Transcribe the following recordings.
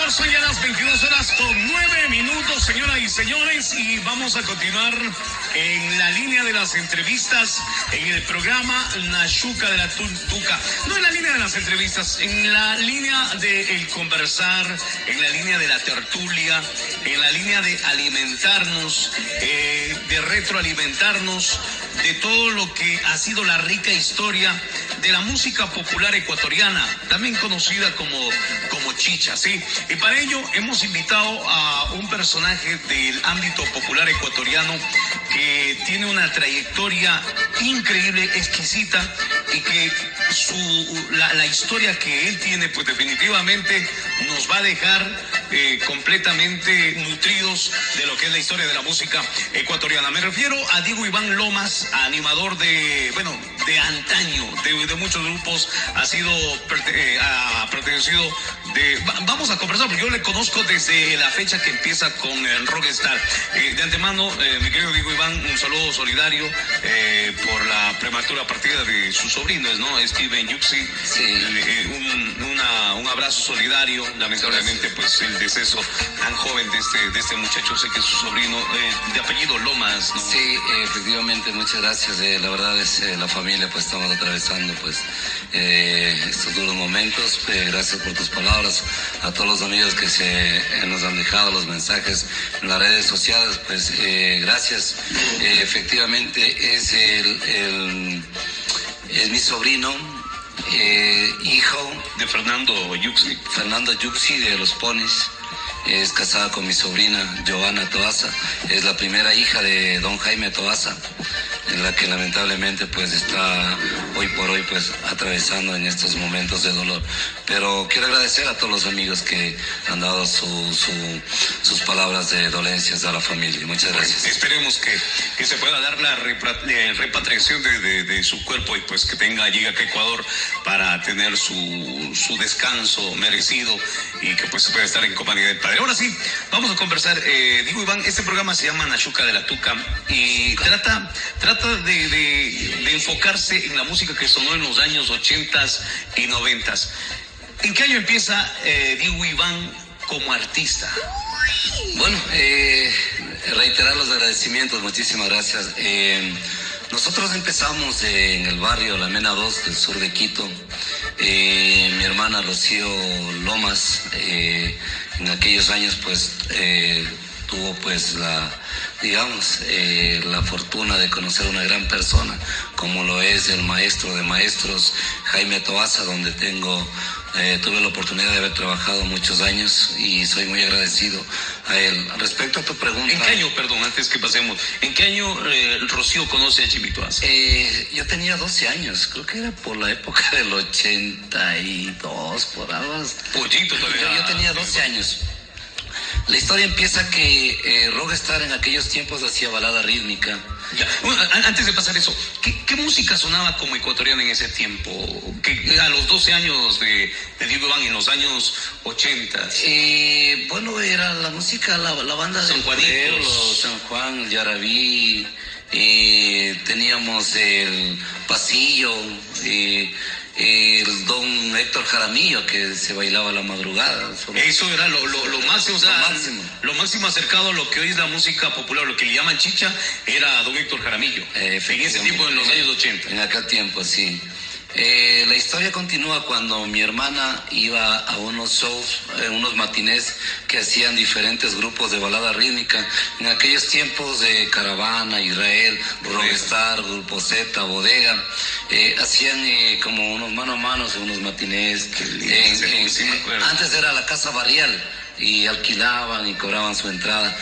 Son ya las 22 horas con 9 minutos, señoras y señores, y vamos a continuar en la línea de las entrevistas en el programa Nashuka de la Tuca. No en la línea de las entrevistas, en la línea del conversar, en la línea de la tertulia, en la línea de alimentarnos, de retroalimentarnos de todo lo que ha sido la rica historia de la música popular ecuatoriana, también conocida como chicha, ¿sí? Y para ello hemos invitado a un personaje del ámbito popular ecuatoriano que tiene una trayectoria increíble, exquisita, y que la historia que él tiene, pues definitivamente nos va a dejar completamente nutridos de lo que es la historia de la música ecuatoriana. Me refiero a Diego Iván Lomas, animador de antaño, de muchos grupos, ha pertenecido vamos a conversar, porque yo le conozco desde la fecha que empieza con el Rockstar. De antemano, mi querido Diego Iván, un saludo solidario por la prematura partida de sus sobrinos, ¿no? Steven Yuxi. Sí. Un abrazo solidario. Lamentablemente, pues el deceso tan joven de este muchacho, sé que es su sobrino, de apellido Lomas, ¿no? Sí, efectivamente, muchas gracias. La verdad es la familia, pues estamos atravesando pues estos duros momentos. Gracias por tus palabras. A todos los amigos que nos han dejado los mensajes en las redes sociales, pues gracias. Efectivamente es mi sobrino, hijo de Fernando Yuxi. Fernando Yuxi de Los Ponis. Es casada con mi sobrina Giovanna Toaza. Es la primera hija de don Jaime Toaza, en la que lamentablemente pues está hoy por hoy pues atravesando en estos momentos de dolor. Pero quiero agradecer a todos los amigos que han dado sus palabras de dolencias a la familia. Muchas gracias. Esperemos que se pueda dar la repatriación de su cuerpo y pues que llegue acá a Ecuador para tener su descanso merecido y que pues se pueda estar en compañía del padre. Ahora sí, vamos a conversar. Digo, Iván, este programa se llama Nashuka de la Tuca y trata de enfocarse en la música que sonó en los años 80s y 90s. ¿En qué año empieza Diego Iván como artista? Bueno, reiterar los agradecimientos, muchísimas gracias. Nosotros empezamos en el barrio La Mena 2 del sur de Quito. Mi hermana Rocío Lomas, en aquellos años pues tuvo pues la fortuna de conocer una gran persona como lo es el maestro de maestros Jaime Toaza, donde tuve la oportunidad de haber trabajado muchos años y soy muy agradecido a él. Respecto a tu pregunta... ¿En qué año, perdón, antes que pasemos, en qué año Rocío conoce a Jimmy Toaza? Yo tenía 12 años, creo que era por la época del 82, por algo. Pollito todavía. Yo tenía 12 años. La historia empieza que Rockstar en aquellos tiempos hacía balada rítmica. Ya. Bueno, antes de pasar eso, ¿qué música sonaba como ecuatoriana en ese tiempo? Que a los 12 años de Diego Iván, en los años 80. Bueno, era la música, la banda San del Juanitos. pueblo, San Juan, el Yarabí, teníamos el Pasillo, el don Héctor Jaramillo, que se bailaba a la madrugada. Eso era lo máximo, o sea, máximo. Lo máximo acercado a lo que hoy es la música popular, lo que le llaman chicha, era don Héctor Jaramillo. En ese tiempo, en los años 80. En aquel tiempo, sí. La historia continúa cuando mi hermana iba a unos shows, unos matinés que hacían diferentes grupos de balada rítmica. En aquellos tiempos de Caravana, Israel, Rockstar, Grupo Z, Bodega, hacían como unos mano a mano, unos matinés. Antes era la Casa Barrial y alquilaban y cobraban su entrada.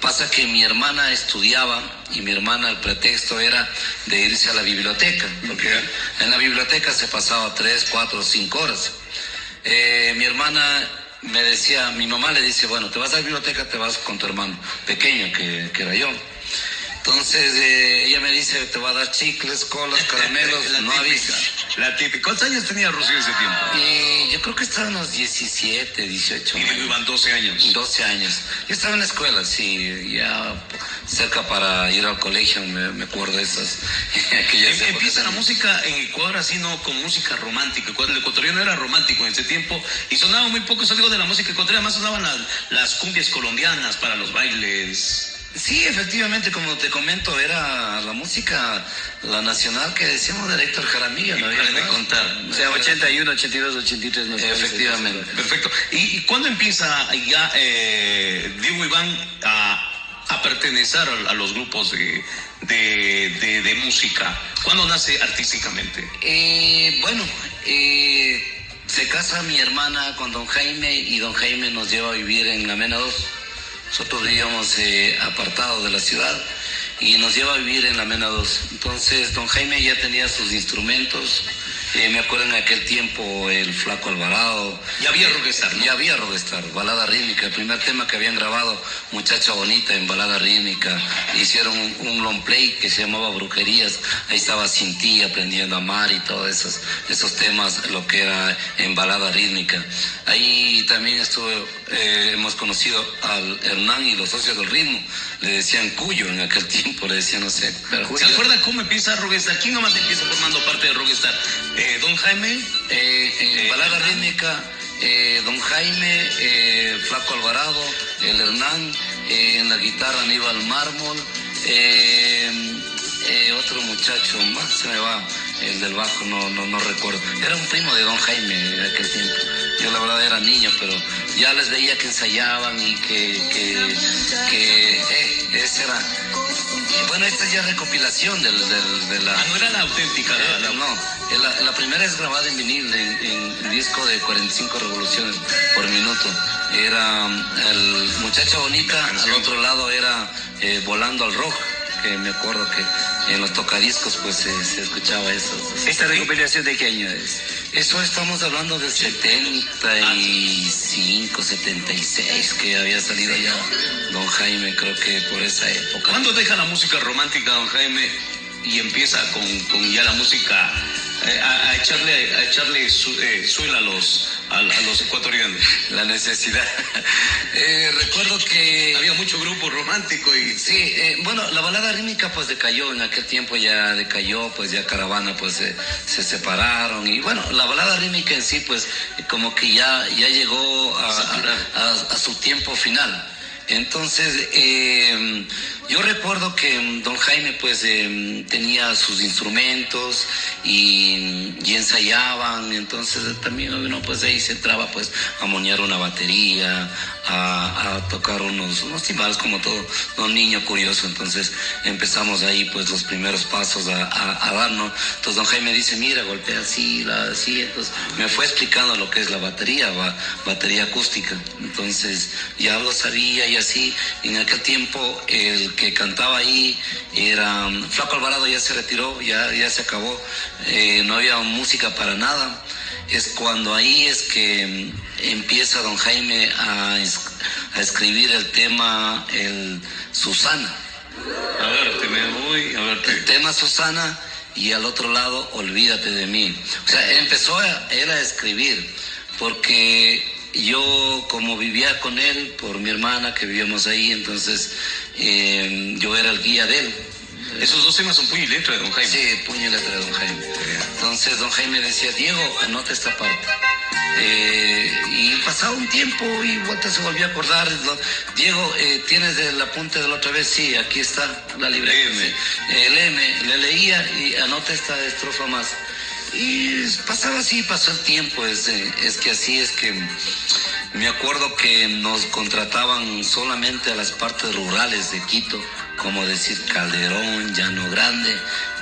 Pasa que mi hermana estudiaba y mi hermana, el pretexto era de irse a la biblioteca, porque en la biblioteca se pasaba 3, 4, 5 horas. Mi hermana me decía, mi mamá le dice, bueno, te vas a la biblioteca, te vas con tu hermano pequeño, que era yo. Entonces ella me dice, te va a dar chicles, colas, caramelos, no avisa. La típica. ¿Cuántos años tenía Rocío ese tiempo? Yo creo que estaba en los 17, 18 años. Y Diego Iván 12 años. 12 años. Yo estaba en la escuela, sí, ya cerca para ir al colegio, me acuerdo de esas. Empieza la música en Ecuador así, ¿no? Con música romántica. El ecuatoriano era romántico en ese tiempo y sonaba muy poco, eso digo, de la música ecuatoriana, más sonaban las cumbias colombianas para los bailes. Sí, efectivamente, como te comento, era la música, la nacional que decíamos de Héctor Jaramillo, no había de contar. O sea, 81, 82, 83. No efectivamente. Perfecto. ¿Y cuándo empieza ya Diego Iván a pertenecer a los grupos de música? ¿Cuándo nace artísticamente? Se casa mi hermana con don Jaime y don Jaime nos lleva a vivir en la Mena 2. Nosotros vivíamos apartados de la ciudad y nos lleva a vivir en la Mena 2. Entonces don Jaime ya tenía sus instrumentos. Me acuerdo en aquel tiempo el Flaco Alvarado. Ya había Rockstar, ¿no? Ya había Rockstar, balada rítmica. El primer tema que habían grabado, Muchacha Bonita, en balada rítmica. Hicieron un long play que se llamaba Brujerías. Ahí estaba Sin Ti, Aprendiendo a Amar y todos esos temas, lo que era en balada rítmica. Ahí también hemos conocido al Hernán y los socios del ritmo. Le decían Cuyo en aquel tiempo, le decían, no sé. Pero ¿se acuerda cómo empieza Rockstar? ¿Quién nomás empieza formando parte de Rockstar? Don Jaime, balada rítmica, don Jaime, Flaco Alvarado, el Hernán, en la guitarra Aníbal Mármol, otro muchacho más, se me va, el del bajo, no recuerdo. Era un primo de don Jaime en aquel tiempo. Yo la verdad era niño, pero ya les veía que ensayaban y ese era. Bueno, esta es ya recopilación de la... no era la auténtica. No, la primera es grabada en vinil, en disco de 45 revoluciones por minuto. Era el Muchacha Bonita, al otro lado era Volando al Rojo, que me acuerdo que en los tocadiscos pues se escuchaba eso. ¿Esta recopilación de qué año es? Eso estamos hablando de 75, 76, que había salido ya don Jaime, creo que por esa época. ¿Cuándo deja la música romántica don Jaime y empieza con ya la música a echarle suela a los ecuatorianos? La necesidad. Recuerdo que había mucho grupo romántico y... Sí, bueno, la balada rítmica pues decayó, en aquel tiempo ya decayó, pues ya Caravana pues se separaron y bueno, la balada rítmica en sí pues como que ya llegó a su tiempo final. Entonces, yo recuerdo que don Jaime pues tenía sus instrumentos y ensayaban, entonces también uno pues ahí se entraba pues a moñar una batería, a tocar unos timbales como todo niño curioso. Entonces empezamos ahí pues los primeros pasos a darnos. Entonces don Jaime dice, mira, golpea así, entonces me fue explicando lo que es la batería acústica. Entonces ya lo sabía y así. En aquel tiempo el que cantaba ahí era Flaco Alvarado, ya se retiró, ya se acabó, no había música para nada. Es cuando ahí es que empieza don Jaime a escribir el tema Susana. A verte, me voy, a verte. El tema Susana y al otro lado Olvídate de mí. O sea, empezó él a escribir porque yo como vivía con él por mi hermana que vivíamos ahí, entonces yo era el guía de él. Esos dos temas son puño y letra de don Jaime. Sí, puño y letra de don Jaime. Entonces don Jaime decía, Diego, anota esta parte. Y pasaba un tiempo y vuelta se volvió a acordar. Diego, ¿tienes el apunte de la otra vez? Sí, aquí está la libreta. Le leía y anota esta estrofa más. Y pasaba así, pasó el tiempo. Es que así es que me acuerdo que nos contrataban solamente a las partes rurales de Quito, como decir Calderón, Llano Grande,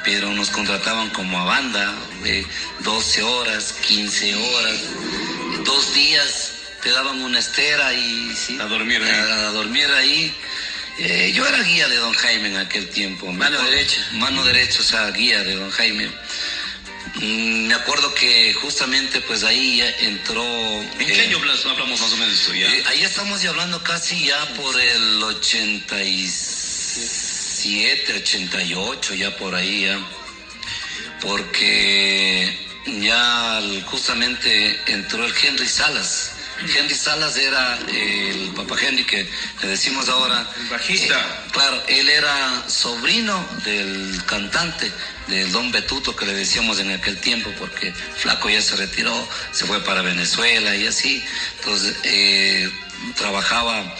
pero nos contrataban como a banda de 12 horas, 15 horas, 2 días, te daban una estera y sí, a dormir ahí. Yo era guía de don Jaime en aquel tiempo. Mano derecha, o sea, guía de don Jaime. Me acuerdo que justamente pues ahí ya entró... ¿En qué año hablamos más o menos de esto ya? Ahí estamos ya hablando casi ya por el 87, 88, ya por ahí ya. Porque ya justamente entró el Henry Salas. Henry Salas era el Papa Henry, que le decimos ahora. El bajista. Claro, él era sobrino del cantante, del Don Betuto, que le decíamos en aquel tiempo, porque Flaco ya se retiró, se fue para Venezuela y así. Entonces, trabajaba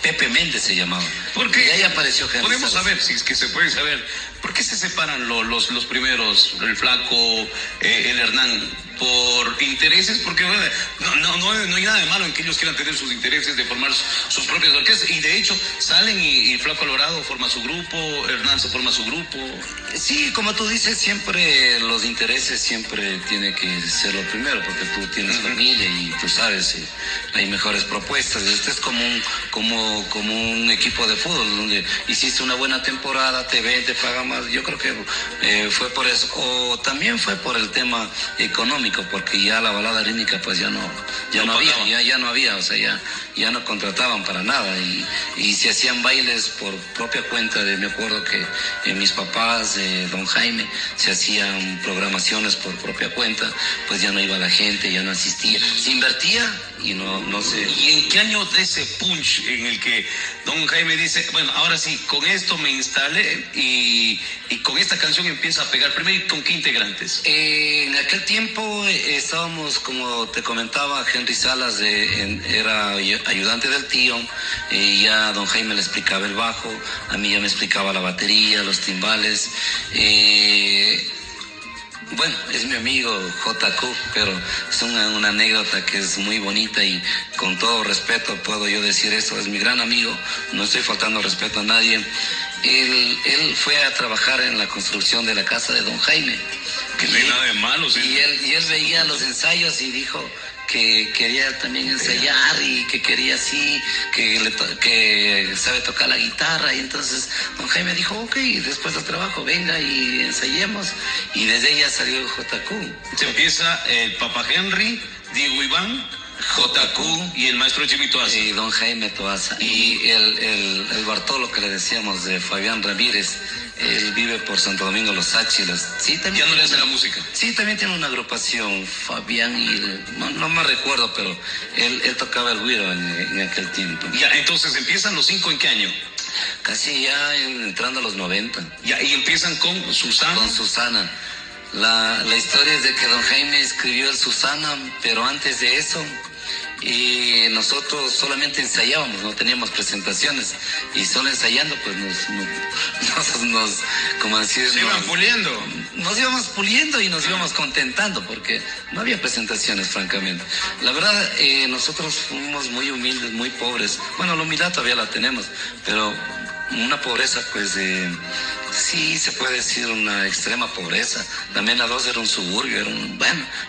Pepe Méndez se llamaba. Porque y ahí apareció Henry podemos Salas. saber, si es que se puede saber, ¿por qué se separan los primeros, el Flaco, el Hernán? ¿Por intereses? Porque bueno, no hay nada de malo en que ellos quieran tener sus intereses de formar sus propias orquestas, y de hecho salen y Flaco Alvarado forma su grupo, Hernán se forma su grupo. Sí, como tú dices, siempre los intereses siempre tiene que ser lo primero, porque tú tienes familia y tú sabes, hay mejores propuestas. Este es como un equipo de fútbol, donde hiciste una buena temporada, te ven, te pagan más. Yo creo que fue por eso, o también fue por el tema económico, porque ya la balada rítmica pues ya no había, o sea, ya no contrataban para nada, y se hacían bailes por propia cuenta. Me acuerdo que mis papás, don Jaime, se hacían programaciones por propia cuenta, pues ya no iba la gente, ya no asistía, se invertía y no sé. ¿Y en qué año de ese punch en el que don Jaime dice, bueno, ahora sí, con esto me instalé y con esta canción empieza a pegar? Primero, ¿y con qué integrantes? En aquel tiempo estábamos, como te comentaba, Henry Salas era ayudante del tío, ya don Jaime le explicaba el bajo, a mí ya me explicaba la batería, los timbales. Bueno, es mi amigo JQ, pero es una anécdota que es muy bonita, y con todo respeto puedo yo decir esto, es mi gran amigo, no estoy faltando respeto a nadie. Él fue a trabajar en la construcción de la casa de don Jaime. Que no hay nada de malo, ¿sí? Y él veía los ensayos y dijo que quería también ensayar, y que quería así, que sabe tocar la guitarra. Y entonces don Jaime dijo, ok, después del trabajo venga y ensayemos, y desde ella salió el JQ. Se empieza el Papa Henry, Diego Iván, JQ y el maestro Jimmy Toaza. Y don Jaime Toaza. Y el Bartolo, que le decíamos, de Fabián Ramírez, él vive por Santo Domingo, Los Áchilas. Sí, también ¿Ya no le hace la música? Sí, también tiene una agrupación, Fabián, y no me recuerdo, pero él tocaba el güiro en aquel tiempo. Ya, entonces empiezan los 5, ¿en qué año? Casi ya entrando a los 90. Ya, y empiezan con Susana. Con Susana. La historia es de que don Jaime escribió el Susana, pero antes de eso, y nosotros solamente ensayábamos, no teníamos presentaciones, y solo ensayando pues nos como decir, se iban puliendo. Nos íbamos puliendo y nos íbamos contentando, porque no había presentaciones, francamente. La verdad, nosotros fuimos muy humildes, muy pobres. Bueno, la humildad todavía la tenemos, pero una pobreza pues sí se puede decir una extrema pobreza. También la 2 era un suburbio,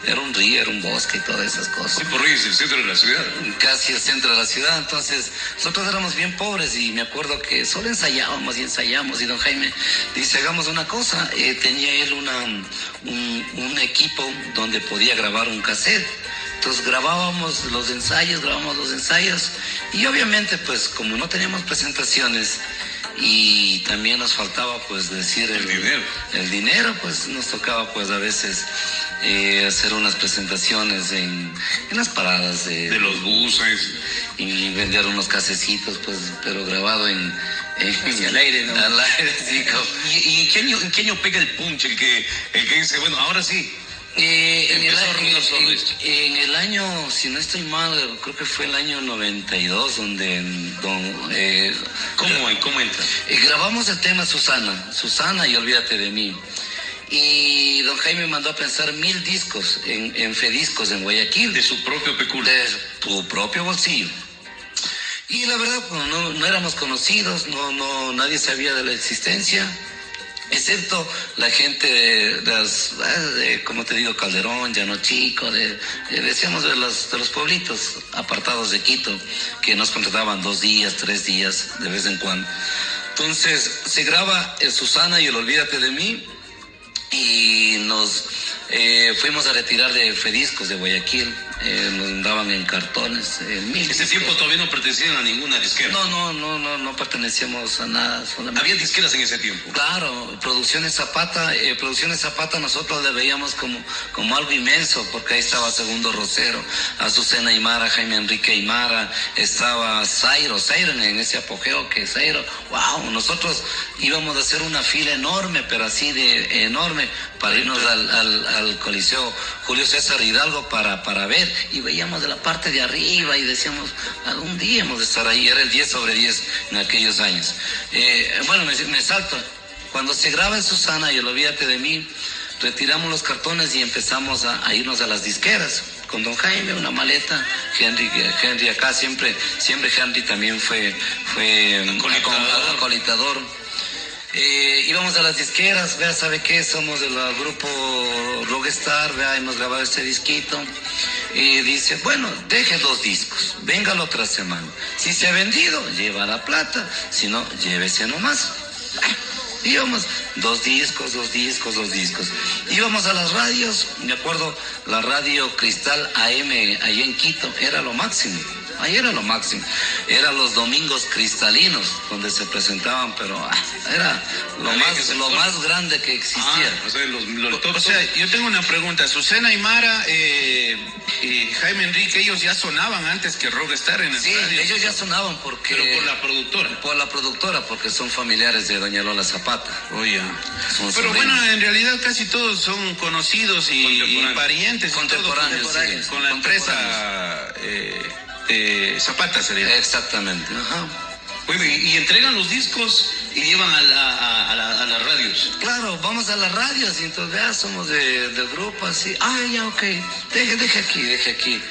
era un río, era un bosque y todas esas cosas. Sí, por ahí es el centro de la ciudad. Casi el centro de la ciudad. Entonces nosotros éramos bien pobres, y me acuerdo que solo ensayábamos y ensayábamos, y don Jaime dice, hagamos una cosa. Tenía él un equipo donde podía grabar un cassette. Entonces grabábamos los ensayos, y obviamente pues como no teníamos presentaciones y también nos faltaba pues decir el dinero, pues nos tocaba pues a veces hacer unas presentaciones en las paradas de los buses y vender unos casecitos, pues, pero grabado en al aire, ¿no? Al aire, sí. ¿Y en qué año pega el punch? El que dice, bueno, ahora sí. En el año, si no estoy mal, creo que fue el año 92 donde ¿Cómo entra? Grabamos el tema Susana y Olvídate de mí. Y don Jaime mandó a pensar 1000 discos en Fediscos en Guayaquil. De su propio peculio. De tu propio bolsillo. Y la verdad, pues, no éramos conocidos, nadie sabía de la existencia, excepto la gente de como te digo, Calderón, Llano Chico, decíamos de los pueblitos apartados de Quito, que nos contrataban 2 días, 3 días, de vez en cuando. Entonces se graba el Susana y el Olvídate de mí, y nos fuimos a retirar de Fediscos de Guayaquil, nos daban en cartones. Ese tiempo todavía no pertenecían a ninguna disquera. No pertenecíamos a nada. Solamente. ¿Había disqueras en ese tiempo? Claro, Producciones Zapata nosotros le veíamos como algo inmenso, porque ahí estaba Segundo Rosero, Azucena Aymara, Jaime Enrique Aymara, estaba Zairo en ese apogeo que Zairo, wow, nosotros íbamos a hacer una fila enorme, pero así de enorme, para irnos al Coliseo Julio César Hidalgo para ver, y veíamos de la parte de arriba y decíamos, algún día hemos de estar ahí. Era el 10/10 en aquellos años. Bueno, me salto. Cuando se graba en Susana y el Olvídate de mí, retiramos los cartones y empezamos a irnos a las disqueras. Con don Jaime, una maleta, Henry acá, siempre Henry también fue acolitador. Íbamos a las disqueras, vea, ¿sabe qué? Somos del grupo Rockstar, vea, hemos grabado este disquito. Y dice, bueno, deje 2 discos, venga la otra semana. Si se ha vendido, lleva la plata, si no, llévese nomás. Íbamos 2 discos. Íbamos a las radios, me acuerdo, la radio Cristal AM, allá en Quito, era lo máximo. Ahí era lo máximo. Eran los domingos cristalinos, donde se presentaban, pero era lo más grande que existía. O sea, yo tengo una pregunta. Azucena Aymara, Jaime Enrique, ellos ya sonaban antes que Rockstar en el radio. Sí, ellos ya sonaban porque... Pero por la productora. Por la productora, porque son familiares de doña Lola Zapata. Oye. Pero bueno, en realidad casi todos son conocidos y parientes. Contemporáneos, sí. Con la empresa... Zapata sería. Exactamente. Ajá. Oye, y entregan los discos y llevan a las radios. Claro, vamos a las radios y entonces ya somos del grupo así. Ya, ok, deje aquí.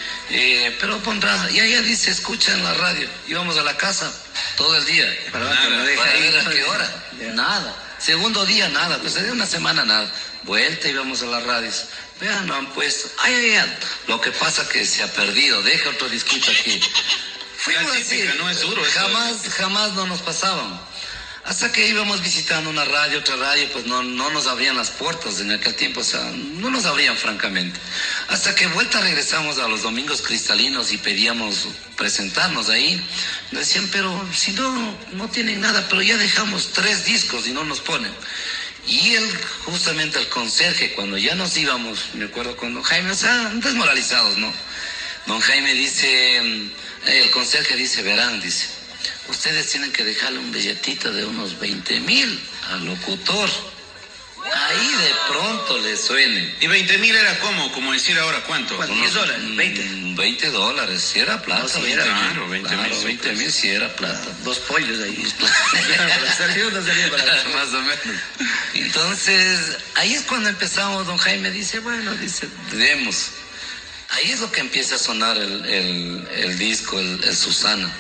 Pero pondrá, ya dice, escucha en la radio. Íbamos a la casa todo el día. Para ver a qué hora. Nada. Segundo día, nada. Pues de una semana, nada. Vuelta, íbamos a las radios. Vean, no han puesto. Lo que pasa que se ha perdido. Deja otro disquito aquí. Fuimos así. No es duro. Jamás no nos pasaban. Hasta que íbamos visitando una radio, otra radio, pues no nos abrían las puertas en aquel tiempo, o sea, no nos abrían francamente. Hasta que vuelta regresamos a los domingos cristalinos y pedíamos presentarnos ahí. Decían, pero si no tienen nada, pero ya dejamos 3 discos y no nos ponen. Y justamente el conserje, cuando ya nos íbamos, me acuerdo con don Jaime, o sea, desmoralizados, ¿no? Don Jaime dice, el conserje dice, verán, dice, ustedes tienen que dejarle un billetito de unos 20,000 al locutor. Ahí de pronto le suene. ¿Y 20,000 era cómo? Como decir ahora, ¿cuánto? $10, 20. $20, si era plata. No, sí, era, claro, 20,000. 20,000 si era plata. 2 pollos ahí. Salió para más o menos. Entonces, ahí es cuando empezamos, don Jaime dice, bueno, demos. Ahí es lo que empieza a sonar el disco, el Susana.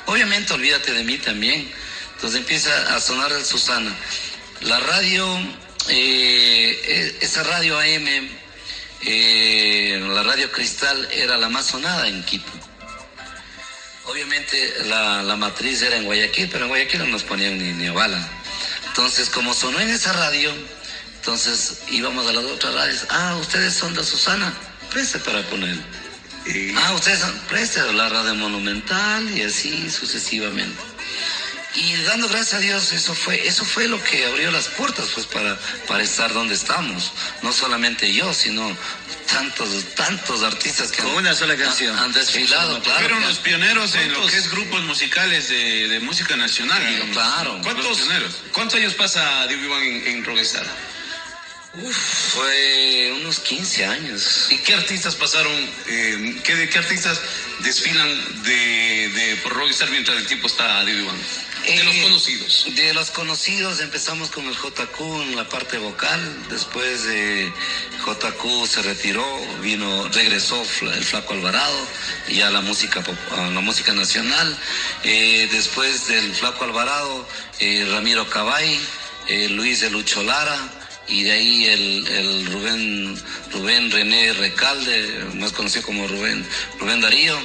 Obviamente, Olvídate de mí también. Entonces empieza a sonar el Susana. La radio, esa radio AM, la radio Cristal, era la más sonada en Quito. Obviamente la matriz era en Guayaquil, pero en Guayaquil no nos ponían ni a bala. Entonces, como sonó en esa radio, entonces íbamos a las otras radios. Ustedes son de Susana, preste para poner. Ustedes son, preste la radio Monumental, y así sucesivamente. Y dando gracias a Dios, eso fue lo que abrió las puertas, pues, para estar donde estamos. No solamente yo, sino tantos artistas que con una sola canción han desfilado. Claro, fueron los pioneros en lo que es grupos musicales de música nacional, digamos. Claro. ¿Cuántos años pasa Diego Iván en Rockstar? Fue unos 15 años. ¿Y qué artistas pasaron, qué artistas desfilan por Rockstar mientras el tiempo está Diego Iván? De los conocidos. De los conocidos empezamos con el JQ en la parte vocal. Después de JQ se retiró, regresó el Flaco Alvarado, ya la música nacional. Después del Flaco Alvarado, Ramiro Cabay, Luis de Lucho Lara, y de ahí el Rubén René Recalde, más conocido como Rubén Darío.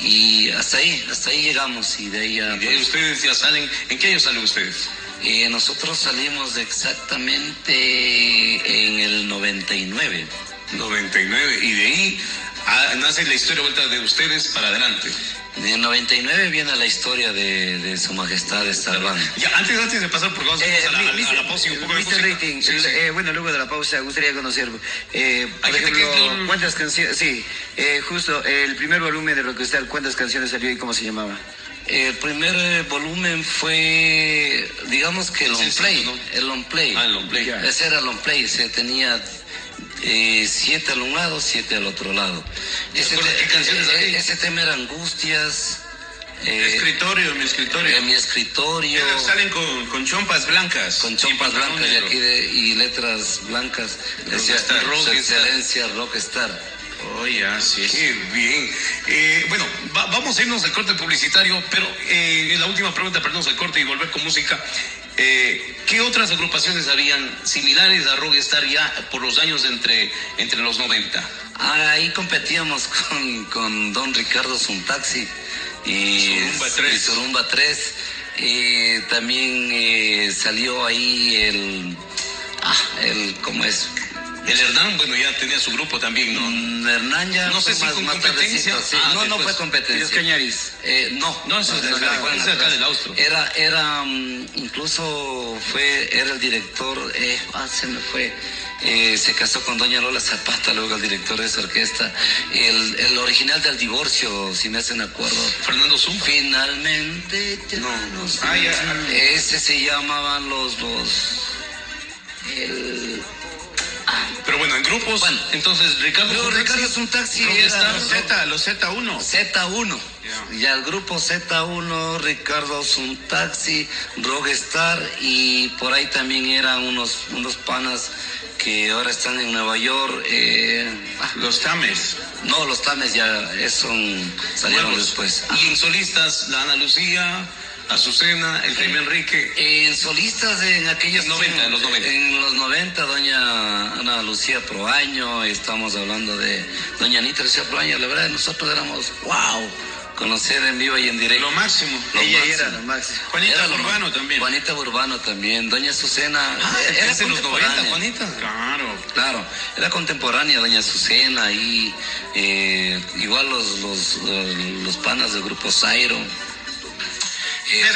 Y hasta ahí llegamos, y de ahí ya... ¿Y de ahí ustedes ya salen? ¿En qué año salen ustedes? Nosotros salimos exactamente en el 99. 99, y de ahí nace la historia vuelta de ustedes para adelante. En el 99 viene la historia de Su Majestad Starban. Ya, antes de pasar por cosas, a la pausa y un poco de música. Rating, Sí, sí. bueno, luego de la pausa, gustaría conocer, por gente ejemplo, que- cuántas canciones, sí, justo, el primer volumen de Rockstar, ¿cuántas canciones salió y cómo se llamaba? El primer volumen fue, digamos que el long Sí, play. ¿no? El long play. Ah, el long play. Ya. Ese era el long play. Se tenía 7 al un lado, 7 al otro lado. ¿Recuerdas qué canciones había? Ese tema era Angustias. Escritorio, mi escritorio. En mi escritorio. Ellos salen con chompas blancas. Con y chompas pantalón blancas negro. y letras blancas. Decía Rockstar, Su Rockstar. Excelencia Rockstar. Oh, ya, sí. Qué bien. Bueno, vamos a irnos al corte publicitario, pero en la última pregunta, perdón, al corte y volver con música. ¿Qué otras agrupaciones habían similares a Rockstar ya por los años entre los 90? Ahí competíamos con Don Ricardo Suntaxi y Surumba 3. y Surumba 3. También salió ahí ¿cómo es? El Hernán, bueno, ya tenía su grupo también, ¿no? Hernán ya No sé fue si con más competencia. tardecito, sí. Ah, No después. fue competencia. Los Cañaris. No, No, eso es de acá, fueron es de acá atrás. del Austro. Era incluso era el director, se me fue. Se casó con doña Lola Zapata, luego el director de esa orquesta. El original del divorcio, si me hacen acuerdo. Fernando Zumba. Finalmente ya nos Ah, ya. Ese se llamaban Pero bueno, en grupos, Bueno. entonces Ricardo Luego Suntaxi, Ricardo Suntaxi Rockstar, Los Z1. Z1. Ya el grupo Z1, Ricardo Suntaxi, Rockstar, y por ahí también eran unos panas que ahora están en Nueva York. Los Tames. No, los Tames ya salieron nuevos. después. Y en solistas, la Ana Lucía, Azucena, el Jaime Enrique. En solistas en aquellos En 90, en los 90. En los 90, doña Ana Lucía Proaño, estamos hablando de doña Anita Lucía Proaño. La verdad, nosotros éramos, wow, conocer en vivo y en directo. Lo máximo. Lo Ella máximo. era lo máximo. Juanita Era lo Urbano máximo. también. Juanita Urbano también. Doña Azucena. Era de los 90, contemporánea. Juanita. Claro. Claro, era contemporánea doña Azucena y igual los panas del grupo Zairo.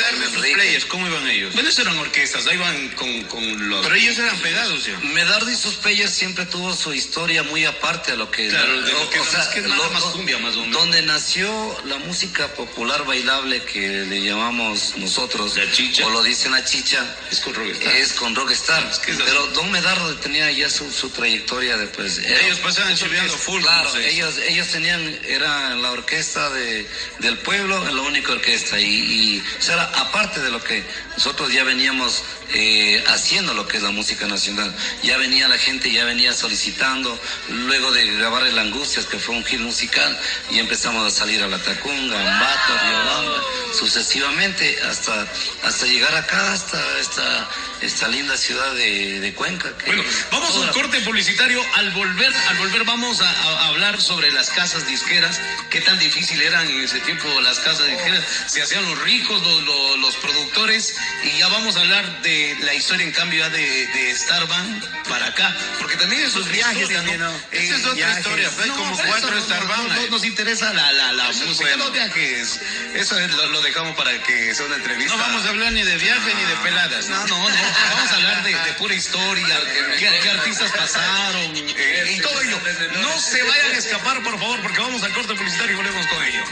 Darme sus players, ¿cómo iban ellos? Bueno, eso eran orquestas, ahí van con los... Pero ellos eran pegados ya. Medardo y sus players siempre tuvo su historia muy aparte a lo que... Claro, de lo que es que nada más cumbia, más o menos. Donde nació la música popular bailable que le llamamos nosotros, La chicha. o lo dicen la chicha, Es con Rockstar. es con Rockstar. Es que es así. Pero Don Medardo tenía ya su trayectoria después. Ellos pasaban chiveando full. Claro, como se dice. ellos era la orquesta del pueblo, la única orquesta, y o sea, era aparte de lo que nosotros ya veníamos haciendo, lo que es la música nacional. Ya venía la gente, ya venía solicitando, luego de grabar El Angustias, que fue un hit musical, y empezamos a salir a La Tacunga, Ambato, Riobamba, sucesivamente, hasta llegar acá, hasta esta linda ciudad de Cuenca. que Bueno, vamos a toda un la- corte publicitario. Al volver vamos a hablar sobre las casas disqueras. Qué tan difícil eran en ese tiempo las casas disqueras. Se hacían los ricos, los productores. Y ya vamos a hablar de la historia, en cambio, ya de Starban para acá. Porque también es Sus otra viajes historia, también, ¿no? Esa es otra Viajes. historia. Hay como pero 4 eso Starban. no nos interesa la Eso es música, bueno. los viajes. Eso lo dejamos para que sea una entrevista. No vamos a hablar ni de viaje ni de peladas. No. Vamos a hablar de pura historia, qué artistas pasaron, y todo ello. No se vayan a escapar, por favor, porque vamos al corte publicitario y volvemos con ello.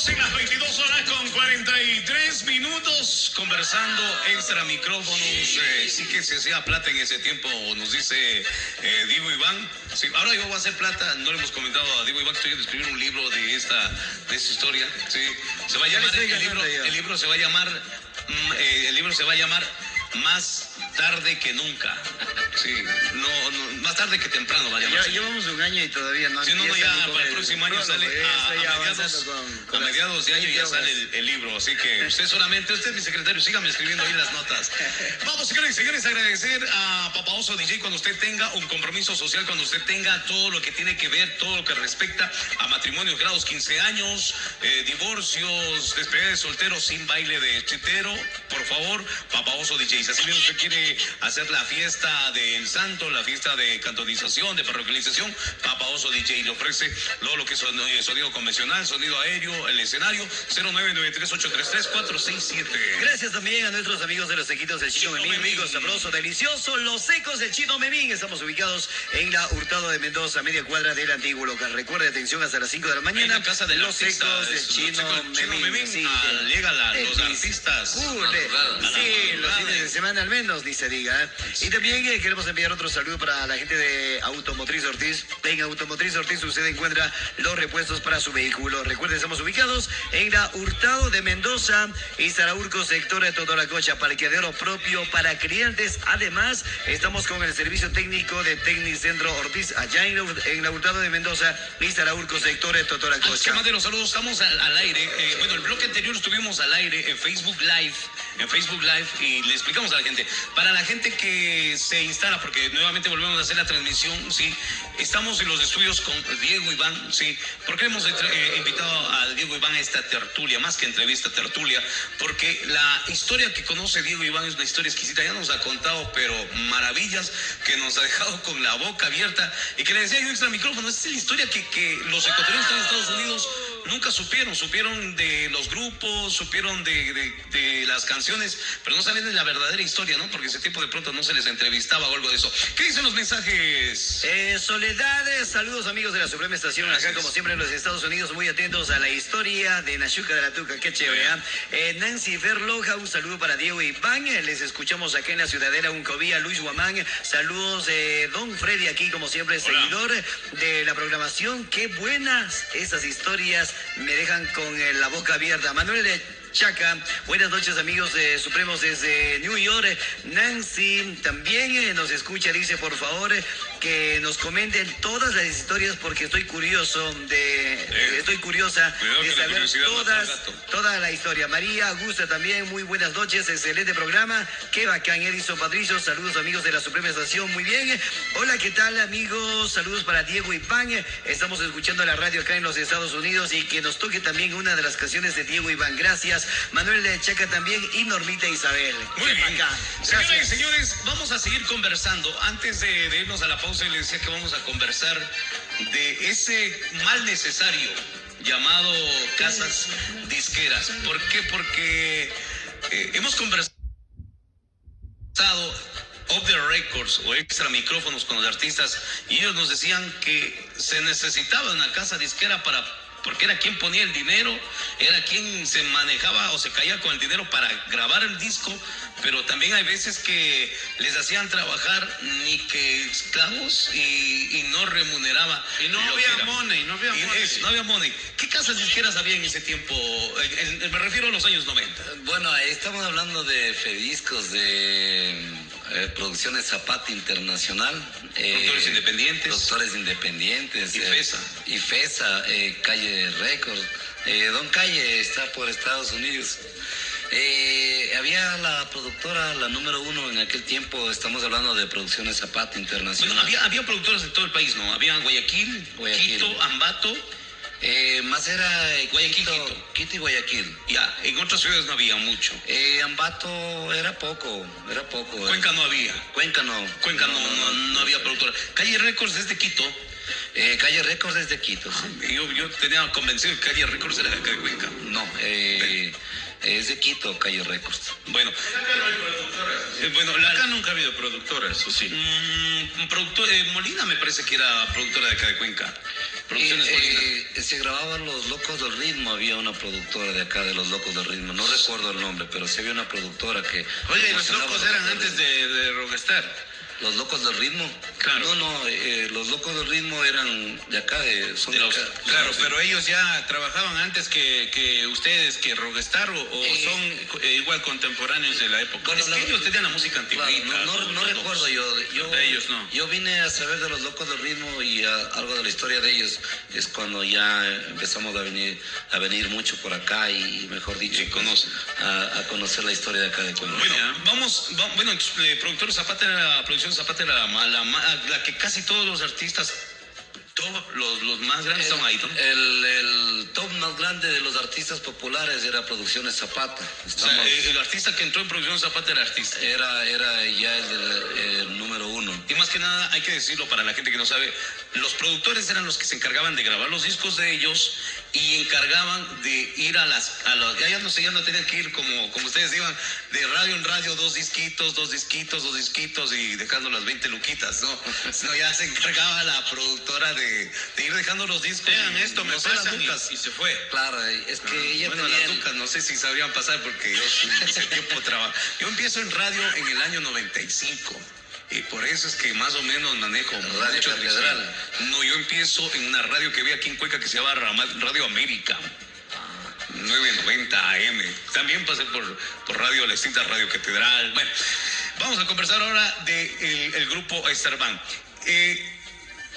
En las 22 horas con 43 minutos, conversando extra micrófonos. Sí que se hacía plata en ese tiempo, nos dice Diego Iván. Sí, ahora yo voy a hacer plata, no le hemos comentado a Diego Iván que estoy a escribir un libro de esta historia. Sí, se va a llamar, el libro se va a llamar Más tarde que nunca. Sí, no, más tarde que temprano va a llamarse. Ya llevamos un año y todavía no. Si no, ya para el próximo año sale a mediados de año ya sale el libro. Así que usted es mi secretario, sígame escribiendo ahí las notas. Vamos, señores y señores, agradecer a Papa Oso DJ cuando usted tenga un compromiso social, cuando usted tenga todo lo que tiene que ver, todo lo que respecta a matrimonios, grados, 15 años, divorcios, despedida de soltero sin baile de chetero, por favor, Papa Oso DJ. Así bien usted quiere hacer la fiesta del santo, la fiesta de cantonización, de parroquialización, Papa Oso DJ le ofrece lo que es sonido convencional, sonido aéreo, el escenario, 0993-833-467. Gracias también a nuestros amigos de los sequitos del Chino Memín, rico, sabroso, delicioso, los secos del Chino Memín. Estamos ubicados en la Hurtado de Mendoza, media cuadra del antiguo local. Recuerde, atención, hasta las 5 de la mañana. En la casa de los secos del Chino Memín. Sí, llegan los artistas. Sí, los fines de semana al menos, ni se diga. Y también queremos enviar otro saludo para la gente de Automotriz Ortiz. En Automotriz Ortiz usted encuentra los repuestos para su vehículo. Recuerden, estamos ubicados en la Hurtado de Mendoza y Saraurco, sector de Totoracocha, parqueadero propio para clientes. Además, estamos con el servicio técnico de Tecnicentro Ortiz, allá en la Hurtado de Mendoza y Saraurco, sector de Totoracocha. ¿Qué más de los saludos? Estamos al aire. Bueno, el bloque anterior estuvimos al aire en Facebook Live. Y le explicamos explicamos a la gente. Para la gente que se instala, porque nuevamente volvemos a hacer la transmisión, sí, estamos en los estudios con Diego Iván, sí, porque hemos invitado a Diego Iván a esta tertulia, más que entrevista, tertulia, porque la historia que conoce Diego Iván es una historia exquisita, ya nos ha contado, pero maravillas, que nos ha dejado con la boca abierta, y que le decía yo extra micrófono, esta es la historia que los ecuatorianos en Estados Unidos nunca supieron de los grupos, supieron de las canciones, pero no saben de la verdadera historia, ¿no? Porque ese tiempo de pronto no se les entrevistaba o algo de eso. ¿Qué dicen los mensajes? Soledad, saludos amigos de la Suprema Estación, Gracias. acá como siempre en los Estados Unidos, muy atentos a la historia de Nashuka de la Tuca, qué chévere, ¿eh? Nancy Verloja, un saludo para Diego Iván, les escuchamos acá en la Ciudadela Uncovía, Luis Guamán, saludos Don Freddy aquí como siempre, Hola. seguidor de la programación, qué buenas esas historias, me dejan con la boca abierta. Manuel de Chaca, buenas noches amigos supremos desde New York. Nancy también nos escucha, dice por favor que nos comenten todas las historias porque estoy curiosa Cuidado de que la saber curiosidad mata al gato. toda la historia. María Augusta también, muy buenas noches, excelente programa, qué bacán. Edison Patricio, saludos amigos de la Suprema Estación, muy bien. Hola, ¿qué tal amigos? Saludos para Diego Iván, estamos escuchando la radio acá en los Estados Unidos y que nos toque también una de las canciones de Diego Iván, gracias. Manuel de Chaca también y Normita Isabel. Muy Qué bien. bacán. Señoras y Gracias. señores, Vamos a seguir conversando. Antes de irnos a la pausa, les decía que vamos a conversar de ese mal necesario llamado casas disqueras. ¿Por qué? Porque hemos conversado off the records o extra micrófonos con los artistas y ellos nos decían que se necesitaba una casa disquera porque era quien ponía el dinero, era quien se manejaba o se caía con el dinero para grabar el disco, pero también hay veces que les hacían trabajar ni que esclavos y no remuneraba. Y no lo había que era. money, no había Y money. no había money. ¿Qué casas disqueras había en ese tiempo? Me refiero a los años 90. Bueno, estamos hablando de Fediscos, de Producciones Zapata Internacional. Productores independientes. Productores independientes. Y FESA. Y FESA, Calle Records. Don Calle está por Estados Unidos. Había la productora, la número 1 en aquel tiempo, estamos hablando de Producciones Zapata Internacional. Bueno, había productores en todo el país, ¿no? Había Guayaquil, Quito, Ambato. Más era Guayaquil, Quito y Guayaquil. Ya, en otras ciudades no había mucho. Ambato era poco. Cuenca no había. Cuenca no. Cuenca no había productora. Calle Records desde Quito. Calle Records desde Quito, sí. Yo tenía convencido que Calle Records era de acá de Cuenca. No, es de Quito, Calle Records. Bueno, Acá nunca ha habido productoras, ¿o sí? Molina me parece que era productora de acá de Cuenca. Producciones Molina. Se grababan Los Locos del Ritmo, había una productora de acá de Los Locos del Ritmo, no recuerdo el nombre, pero sí había una productora que... Oye, ¿y los promocionaba locos Los eran Locos antes del- de Rockstar? ¿Los Locos del Ritmo? Claro. No, Los Locos del Ritmo eran de acá, son De de los- acá. Claro, pero ellos ya trabajaban antes que ustedes, que Rockstar, o son igual contemporáneos de la época. Bueno, Es que ellos tenían la música Claro, antigüita. no recuerdo yo. De ellos no. Yo vine a saber de Los Locos del Ritmo y algo de la historia de ellos es cuando ya empezamos a venir mucho por acá y mejor dicho, Y conocen. a conocer la historia de acá de Colombia. Bueno, productor Zapata, producción Zapata era la que casi todos los artistas, todos los más grandes estaban ahí, ¿no? El top más grande de los artistas populares era Producciones Zapata. O sea, el artista que entró en producción Zapata era artista. Era ya el número 1. Y más que nada, hay que decirlo para la gente que no sabe, los productores eran los que se encargaban de grabar los discos de ellos y encargaban de ir a las ya no tenían que ir como ustedes iban de radio en radio, dos disquitos y dejando las 20 luquitas, ¿no? Sino ya se encargaba la productora de ir dejando los discos. Vean, esto me No sé, las pasan Ducas. y se fue. Claro, es que ella Bueno, tenía... las Ducas no sé si sabrían pasar porque yo ese tiempo trabajo. Yo empiezo en radio en el año 95. Y por eso es que más o menos manejo Radio mucho Catedral. No, yo empiezo en una radio que había aquí en Cuenca que se llama Radio América. 990 AM. También pasé por radio, la extinta Radio Catedral. Bueno, vamos a conversar ahora de el grupo Starban.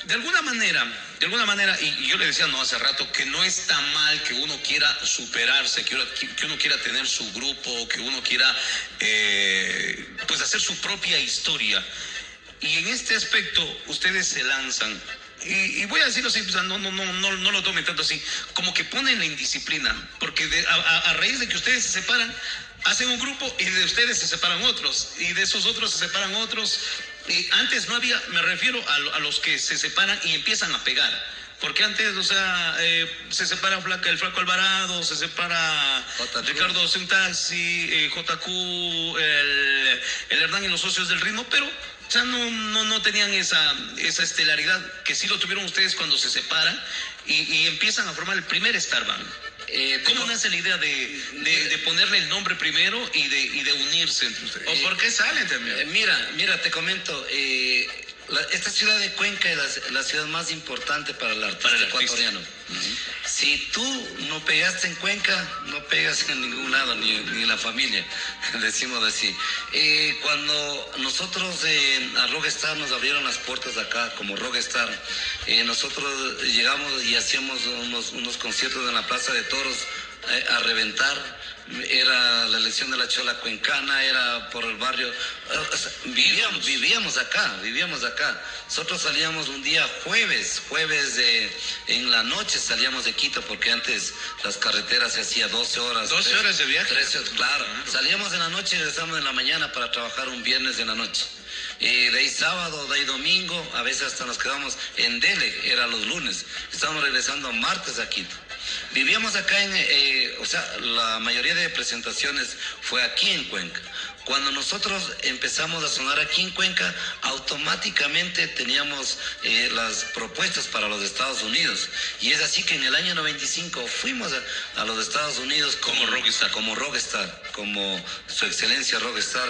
De alguna manera, y yo le decía hace rato, que no está mal que uno quiera superarse, que uno quiera tener su grupo, que uno quiera hacer su propia historia. Y en este aspecto ustedes se lanzan. Y voy a decirlo así, o sea, no lo tomen tanto así, como que ponen la indisciplina, porque a raíz de que ustedes se separan, hacen un grupo y de ustedes se separan otros, y de esos otros se separan otros. Antes no había, me refiero a los que se separan y empiezan a pegar. Porque antes, o sea, se separa el Flaco Alvarado, se separa JQ. Ricardo Sentaxi, JQ, el Hernán y los socios del ritmo, pero o sea, no tenían esa estelaridad que sí lo tuvieron ustedes cuando se separan y empiezan a formar el primer Star Band. ¿Cómo nace la idea de ponerle el nombre primero y de unirse entre ustedes? ¿O por qué salen también? Mira, te comento, esta ciudad de Cuenca es la ciudad más importante para el artista ecuatoriano. Si tú no pegaste en Cuenca, no pegas en ningún lado, ni en la familia, decimos así. Cuando nosotros a Rockstar nos abrieron las puertas acá como Rockstar, nosotros llegamos y hacíamos unos conciertos en la Plaza de Toros a reventar. Era la elección de la Chola Cuencana, era por el barrio, vivíamos acá. Nosotros salíamos un día jueves en la noche salíamos de Quito, porque antes las carreteras se hacía 12 horas. 12 horas de viaje. 13, claro. Salíamos en la noche y regresamos en la mañana para trabajar un viernes en la noche. De ahí sábado, de ahí domingo, a veces hasta nos quedamos en Dele, era los lunes. Estábamos regresando martes a Quito. Vivíamos acá la mayoría de presentaciones fue aquí en Cuenca. Cuando nosotros empezamos a sonar aquí en Cuenca, automáticamente teníamos las propuestas para los Estados Unidos. Y es así que en el año 95 fuimos a los Estados Unidos como Rockstar, como su excelencia Rockstar.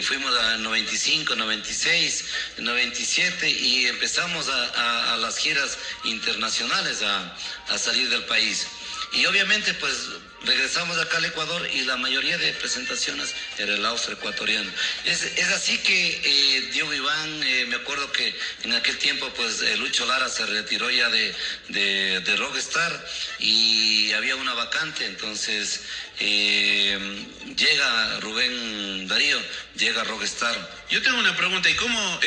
Fuimos a 95, 96, 97 y empezamos a las giras internacionales a salir del país. Y obviamente pues regresamos acá al Ecuador y la mayoría de presentaciones era el austro ecuatoriano. Es así que Diego Iván, me acuerdo que en aquel tiempo pues Lucho Lara se retiró ya de Rockstar y había una vacante, entonces llega Rubén Darío, llega Rockstar. Yo tengo una pregunta, ¿y cómo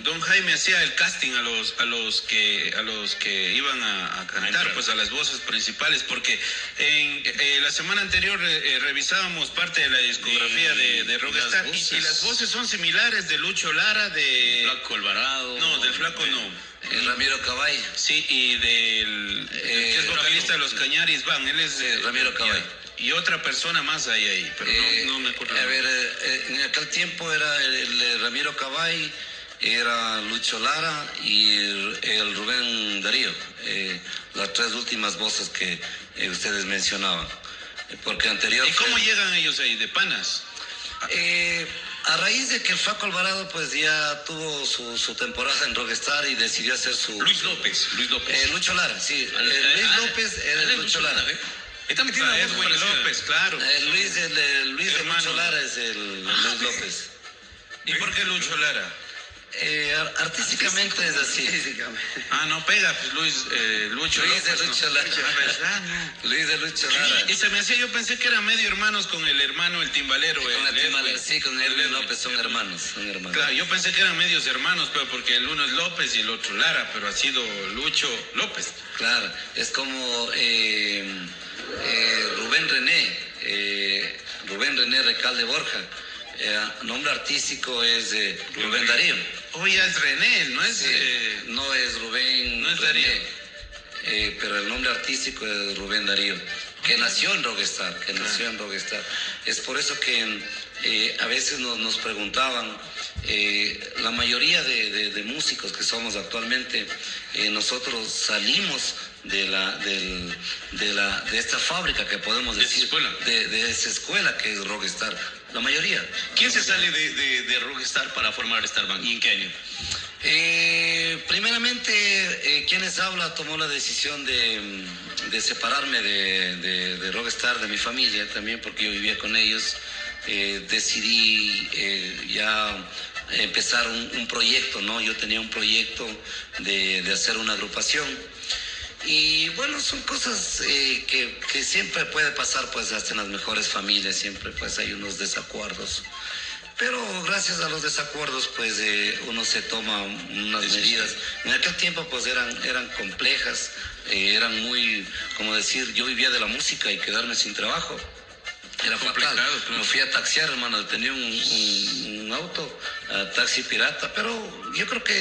don Jaime hacía el casting a los que iban a cantar, pues a las voces principales? Porque en la semana anterior revisábamos parte de la discografía de Rockstar y las voces son similares de Lucho Lara, de Flaco Alvarado. No, del Flaco no. Ramiro Cabay. Sí, y del que es vocalista de los Cañaris Van, él es Ramiro Cabay. Y otra persona más hay ahí, pero no me acuerdo. A ver, en aquel tiempo era el Ramiro Cabay, era Lucho Lara y el Rubén Darío, las tres últimas voces que ustedes mencionaban. Porque anterior. ¿Y cómo llegan ellos ahí? ¿De panas? A raíz de que el Flaco Alvarado pues ya tuvo su temporada en Rockstar y decidió hacer su... Luis López. Lucho Lara, sí. Luis López era Lucho Lara. Está metiendo a Edwin López, claro. Luis de Lucho Lara es Luis López. ¿Y por qué Lucho Lara? Artísticamente es así. No pega, pues Lucho Luis de López, Lucho Lara. ¿verdad? No. Luis de Lucho Lara. Y se me hacía, yo pensé que eran medio hermanos con el hermano, el timbalero. Con el timbalero, sí, con Edwin Edwin López son hermanos. Claro, yo pensé que eran medios hermanos, pero porque el uno es López y el otro Lara, pero ha sido Lucho López. Claro, es como Rubén René Recalde Borja. Nombre artístico es Rubén Darío. Ya es René, no es... no es Rubén. No es René, Darío. pero el nombre artístico es Rubén Darío, que nació en Rockstar, Es por eso que a veces nos preguntaban, la mayoría de músicos que somos actualmente, nosotros salimos de esta fábrica que podemos decir, de esa escuela que es Rockstar, la mayoría. ¿Quién se sale de Rockstar para formar Star Band y en qué año? Primeramente, quienes habla tomó la decisión de separarme de Rockstar, de mi familia también, porque yo vivía con ellos. Decidí ya empezar un proyecto, ¿no? Yo tenía un proyecto de hacer una agrupación. Y bueno, son cosas que siempre puede pasar, pues hasta en las mejores familias, siempre pues hay unos desacuerdos. pero gracias a los desacuerdos pues uno se toma unas medidas. En aquel tiempo pues eran complejas, eran muy, como decir, yo vivía de la música y quedarme sin trabajo era fatal. Claro. Me fui a taxiar, hermano, tenía un auto, taxi pirata, pero yo creo que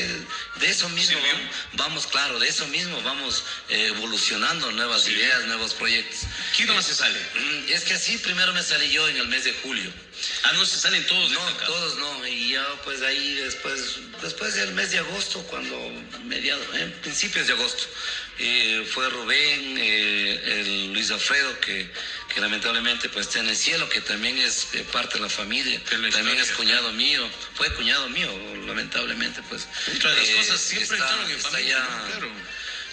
de eso mismo vamos, claro, de eso mismo vamos evolucionando, nuevas ideas, nuevos proyectos. ¿Quién más se sale? Es que así primero me salí yo en el mes de julio. Ah, no se salen todos. No, todos no, y ya pues ahí después del mes de agosto, cuando principios de agosto, fue Rubén, el Luis Alfredo, que lamentablemente pues está en el cielo, que también es parte de la familia, también es cuñado mío, fue cuñado mío, lamentablemente pues. Entre las cosas siempre estaban en familia, claro.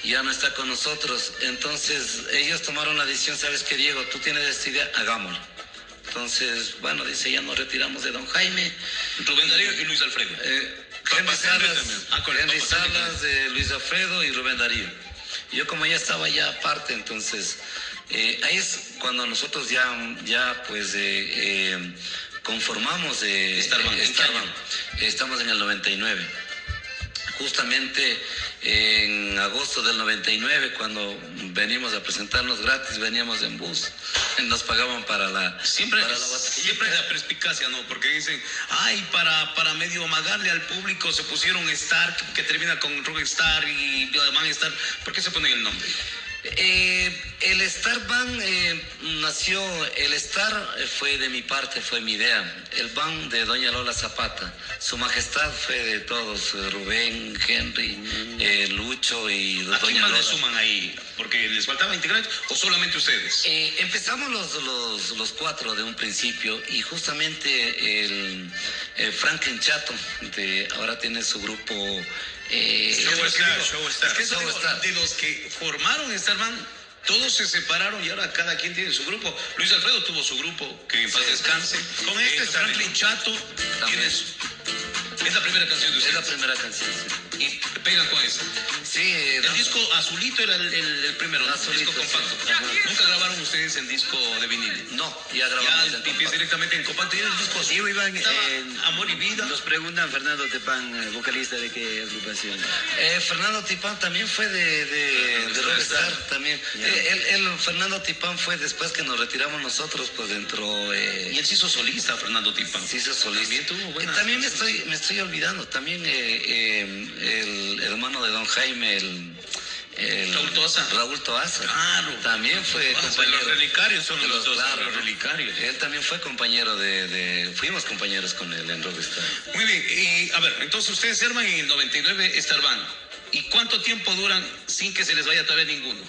Ya no está con nosotros, entonces ellos tomaron la decisión, ¿sabes qué, Diego? Tú tienes esta idea, hagámoslo. Entonces, bueno, dice, ya nos retiramos de Don Jaime. Rubén Darío y Luis Alfredo. Henry Salas, Luis Alfredo y Rubén Darío. Yo como ya estaba ya aparte, entonces, ahí es cuando nosotros ya pues conformamos Starban. Estamos en el 99. Justamente en agosto del 99, cuando venimos a presentarnos gratis, veníamos en bus, nos pagaban para la siempre la perspicacia, ¿no? Porque dicen, ay, para medio amagarle al público se pusieron Star, que termina con Rockstar y Man Star. ¿Por qué se ponen el nombre? El Star Band nació, el Star fue de mi parte, fue mi idea. El Band de Doña Lola Zapata, Su Majestad fue de todos, Rubén, Henry, Lucho y Doña Lola. ¿A quién más le suman ahí? ¿Porque les faltaban integrantes o solamente ustedes? Empezamos los cuatro de un principio y justamente el Franklin Chato ahora tiene su grupo. Show Star. De los que formaron Star Band, todos se separaron y ahora cada quien tiene su grupo. Luis Alfredo tuvo su grupo, que en paz descanse. Con Franklin Chato tienes. Es la primera canción de ustedes. Es la primera canción, sí. Y pegan con eso. Sí. El disco Azulito era el primero, el disco compacto. Sí. ¿Nunca grabaron ustedes en disco de vinil? No, ya grabamos. Ya empieza directamente en compacto. ¿Y el disco Azul? Iván, Amor y Vida. Nos preguntan Fernando Tepán, vocalista de qué agrupación. Fernando Tipán también fue de Rockstar también. Fernando Tipán fue después que nos retiramos nosotros, pues entró. Y él se hizo solista, Fernando Tipán. Se hizo solista. También tuvo buena. También me estoy olvidando. También el hermano de Don Jaime, Raúl Toaza. Claro. También fue compañero. Los Relicarios son los dos. Claro, los Relicarios. Él también fue compañero fuimos compañeros con él en Rockstar. Muy bien. Y a ver, entonces ustedes se arman en el 99 Star Band. ¿Y cuánto tiempo duran sin que se les vaya todavía ninguno?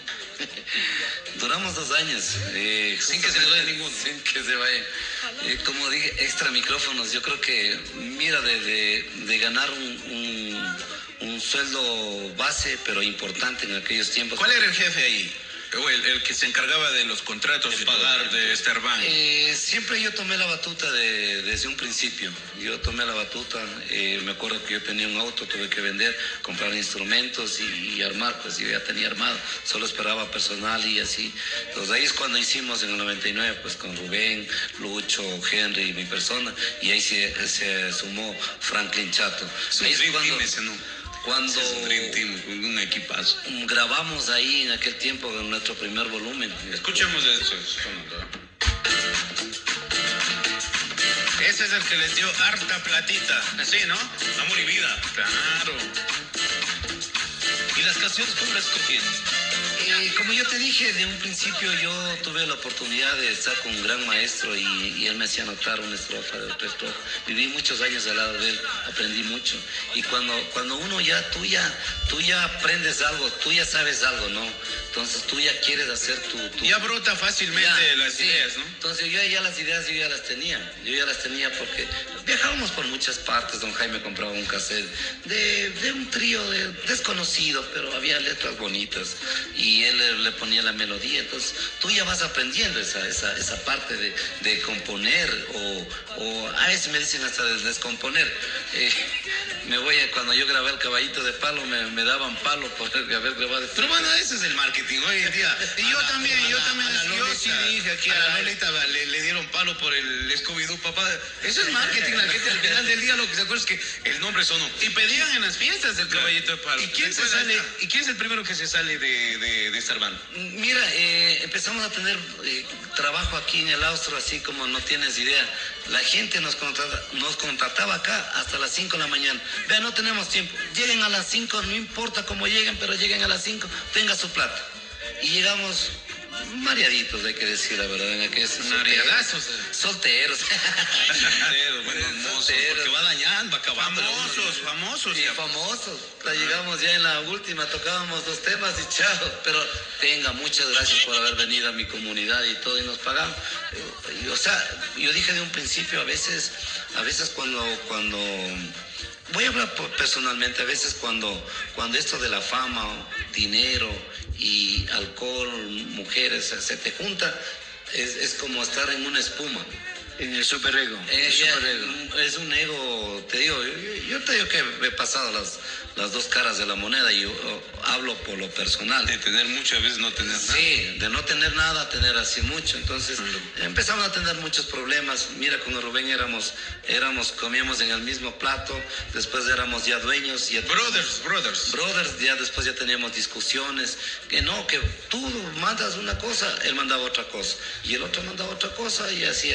Duramos 2 años. Sin que se les vaya ninguno. Sin que se vaya. Como dije, extra micrófonos. Yo creo que, mira, de ganar un sueldo base, pero importante en aquellos tiempos. ¿Cuál era el jefe ahí? O el que se encargaba de los contratos de pagar de Star Band. Siempre yo tomé la batuta desde un principio. Yo tomé la batuta. Me acuerdo que yo tenía un auto, tuve que vender, comprar instrumentos y armar. Pues yo ya tenía armado, solo esperaba personal y así. Entonces ahí es cuando hicimos en el 99, pues con Rubén, Lucho, Henry y mi persona. Y ahí se sumó Franklin Chato. Ahí es cuando es un Dream Team, un equipazo. Grabamos ahí en aquel tiempo nuestro primer volumen. Escuchemos eso. Ese es el que les dio harta platita. Sí, ¿no? Amor y Vida. Claro. ¿Y las canciones cómo las escogieron? Como yo te dije, de un principio yo tuve la oportunidad de estar con un gran maestro y él me hacía anotar una estrofa de otra estrofa. Viví muchos años al lado de él, aprendí mucho. Y cuando uno tú ya aprendes algo, tú ya sabes algo, ¿no? Entonces tú ya quieres hacer tu... Ya brota fácilmente las ideas, ¿no? Entonces yo ya las ideas yo ya las tenía porque viajábamos por muchas partes. Don Jaime compraba un cassette de un trío desconocido, pero había letras bonitas y él le ponía la melodía. Entonces tú ya vas aprendiendo esa parte de componer o a veces me dicen hasta de descomponer. Cuando yo grabé El Caballito de Palo me daban palo por haber grabado. Pero bueno, ese es el marketing hoy en día. Y yo también yo sí dije aquí a la Lolita le dieron palo por el Scooby-Doo, papá. Eso es marketing, la gente gente al final del día lo que se acuerda es que el nombre sonó. Y pedían en las fiestas del caballito de palo. ¿Y quién es el primero que se sale de Starban? Mira, empezamos a tener trabajo aquí en el Austro, así como no tienes idea. La gente nos contrataba acá hasta las 5 de la mañana. Vean, no tenemos tiempo. Lleguen a las 5, no importa cómo lleguen, pero lleguen a las 5, tenga su plata. Y llegamos mareaditos, hay que decir la verdad. Mareadazos. Solteros. Porque va dañando, va acabando. Famosos. Y famosos. Llegamos ya en la última, tocábamos 2 temas y chao. Pero venga, muchas gracias por haber venido a mi comunidad y todo, y nos pagamos. O sea, yo dije de un principio, a veces cuando voy a hablar personalmente, a veces cuando esto de la fama, dinero y alcohol, mujeres, se te junta, es como estar en una espuma. En el superego. Es un ego, te digo, yo te digo que he pasado las 2 caras de la moneda y yo hablo por lo personal. De tener mucho, a veces no tener nada. Sí, de no tener nada a tener así mucho. Entonces empezamos a tener muchos problemas. Mira, con Rubén comíamos en el mismo plato, después éramos ya dueños. Brothers, ya después ya teníamos discusiones, que tú mandas una cosa, él mandaba otra cosa, y el otro mandaba otra cosa, y así.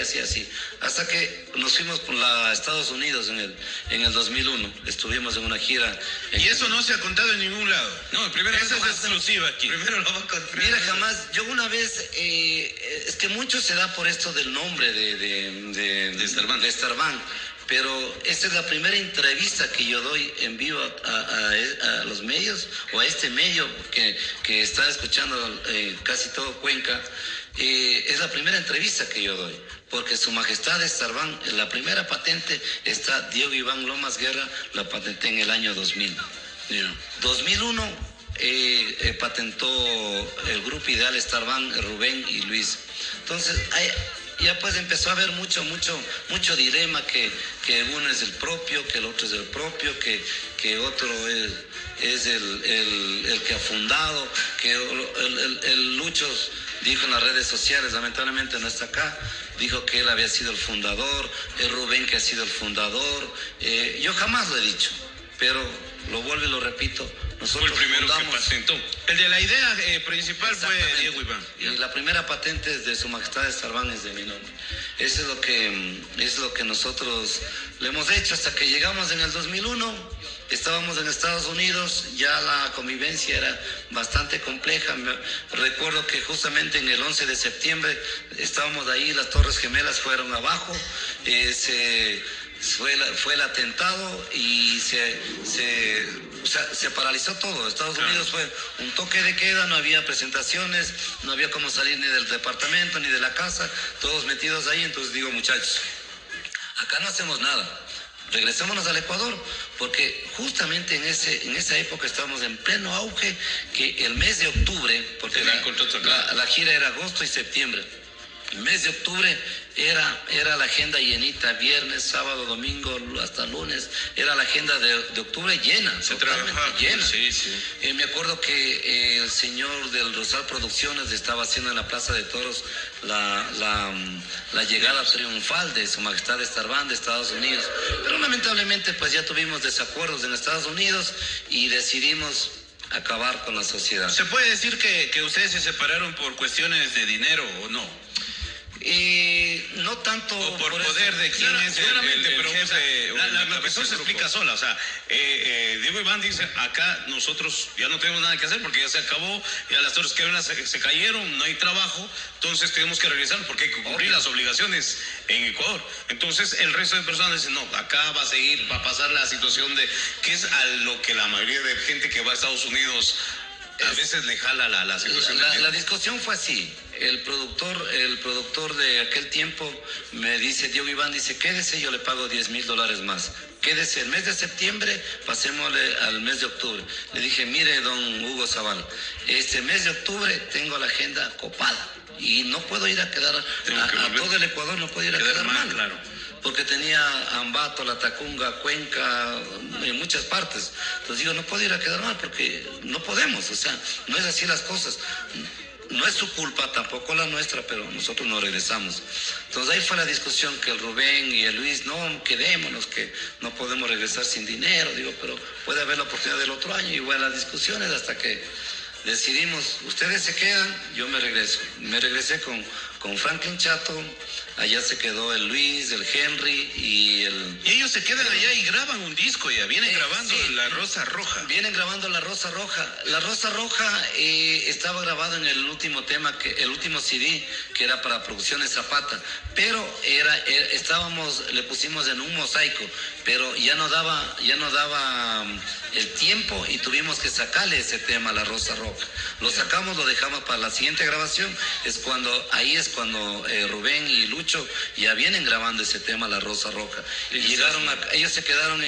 Hasta que nos fuimos a Estados Unidos en el 2001, estuvimos en una gira. Y eso no se ha contado en ningún lado. No, primero esa es exclusiva aquí. Primero lo va a contar. Mira, jamás, yo una vez, es que mucho se da por esto del nombre de Starban, pero esta es la primera entrevista que yo doy en vivo a los medios, o a este medio que está escuchando casi todo Cuenca. Es la primera entrevista que yo doy, porque Su Majestad Starban, la primera patente está Diego Iván Lomas Guerra, la patenté en el año 2000. 2001 patentó el grupo Ideal Starban, Rubén y Luis. Entonces, ya pues empezó a haber mucho dilema, que uno es el propio, que el otro es el propio, que otro es el que ha fundado, que el Luchos dijo en las redes sociales, lamentablemente no está acá, dijo que él había sido el fundador, el Rubén que ha sido el fundador. Yo jamás lo he dicho, pero lo vuelvo y lo repito. Nosotros fue el primero que patentó. El de la idea principal fue Diego Iván. Y la primera patente es de Su Majestad Starban, es de mi nombre. Eso es lo que nosotros le hemos hecho hasta que llegamos en el 2001. Estábamos en Estados Unidos, ya la convivencia era bastante compleja. Recuerdo que justamente en el 11 de septiembre estábamos ahí, las Torres Gemelas fueron abajo, fue el atentado y se paralizó todo. Estados Unidos fue un toque de queda, no había presentaciones, no había cómo salir ni del departamento ni de la casa, todos metidos ahí. Entonces digo, muchachos, acá no hacemos nada. Regresémonos al Ecuador, porque justamente en esa época estábamos en pleno auge, que el mes de octubre, porque la gira era agosto y septiembre, el mes de octubre era la agenda llenita, viernes, sábado, domingo, hasta lunes, era la agenda de octubre llena, totalmente llena. Sí. Me acuerdo que el señor del Rosal Producciones estaba haciendo en la Plaza de Toros la llegada triunfal de Su Majestad Starban de Estados Unidos, pero lamentablemente pues ya tuvimos desacuerdos en Estados Unidos y decidimos acabar con la sociedad. ¿Se puede decir que ustedes se separaron por cuestiones de dinero o no? No tanto o por poder eso. de quién es el pero jefe. la persona se explica sola. O sea, Diego Iván dice, acá nosotros ya no tenemos nada que hacer porque ya se acabó, ya las Torres Gemelas se cayeron, no hay trabajo, entonces tenemos que regresar porque hay que cumplir las obligaciones en Ecuador. Entonces el resto de personas dicen, no, acá va a pasar la situación que es a lo que la mayoría de gente que va a Estados Unidos a veces le jala la situación. La discusión fue así. El productor de aquel tiempo me dice, Diego Iván dice, quédese, yo le pago $10,000 más. Quédese el mes de septiembre, pasémosle al mes de octubre. Le dije, mire, don Hugo Zaval, este mes de octubre tengo la agenda copada y no puedo ir a quedar a todo el Ecuador, no puedo ir a quedar mal. Claro. Porque tenía Ambato, La Tacunga, Cuenca, en muchas partes. Entonces digo, no puedo ir a quedar mal porque no podemos, o sea, no es así las cosas. no es su culpa, tampoco la nuestra, pero nosotros no regresamos. Entonces ahí fue la discusión que el Rubén y el Luis, no, quedémonos, que no podemos regresar sin dinero, digo, pero puede haber la oportunidad del otro año, y bueno, las discusiones hasta que decidimos, ustedes se quedan, yo me regreso. Me regresé con Franklin Chato, allá se quedó el Luis, el Henry y el... Y ellos se quedan allá y graban un disco ya, vienen grabando sí. La Rosa Roja. Vienen grabando La Rosa Roja. La Rosa Roja estaba grabado en el último tema, el último CD, que era para Producciones Zapata, pero le pusimos en un mosaico, pero ya no daba el tiempo y tuvimos que sacarle ese tema, La Rosa Roja. Lo sacamos, lo dejamos para la siguiente grabación, ahí es cuando Rubén y Lucho ya vienen grabando ese tema, La Rosa Roja. Y ellos se quedaron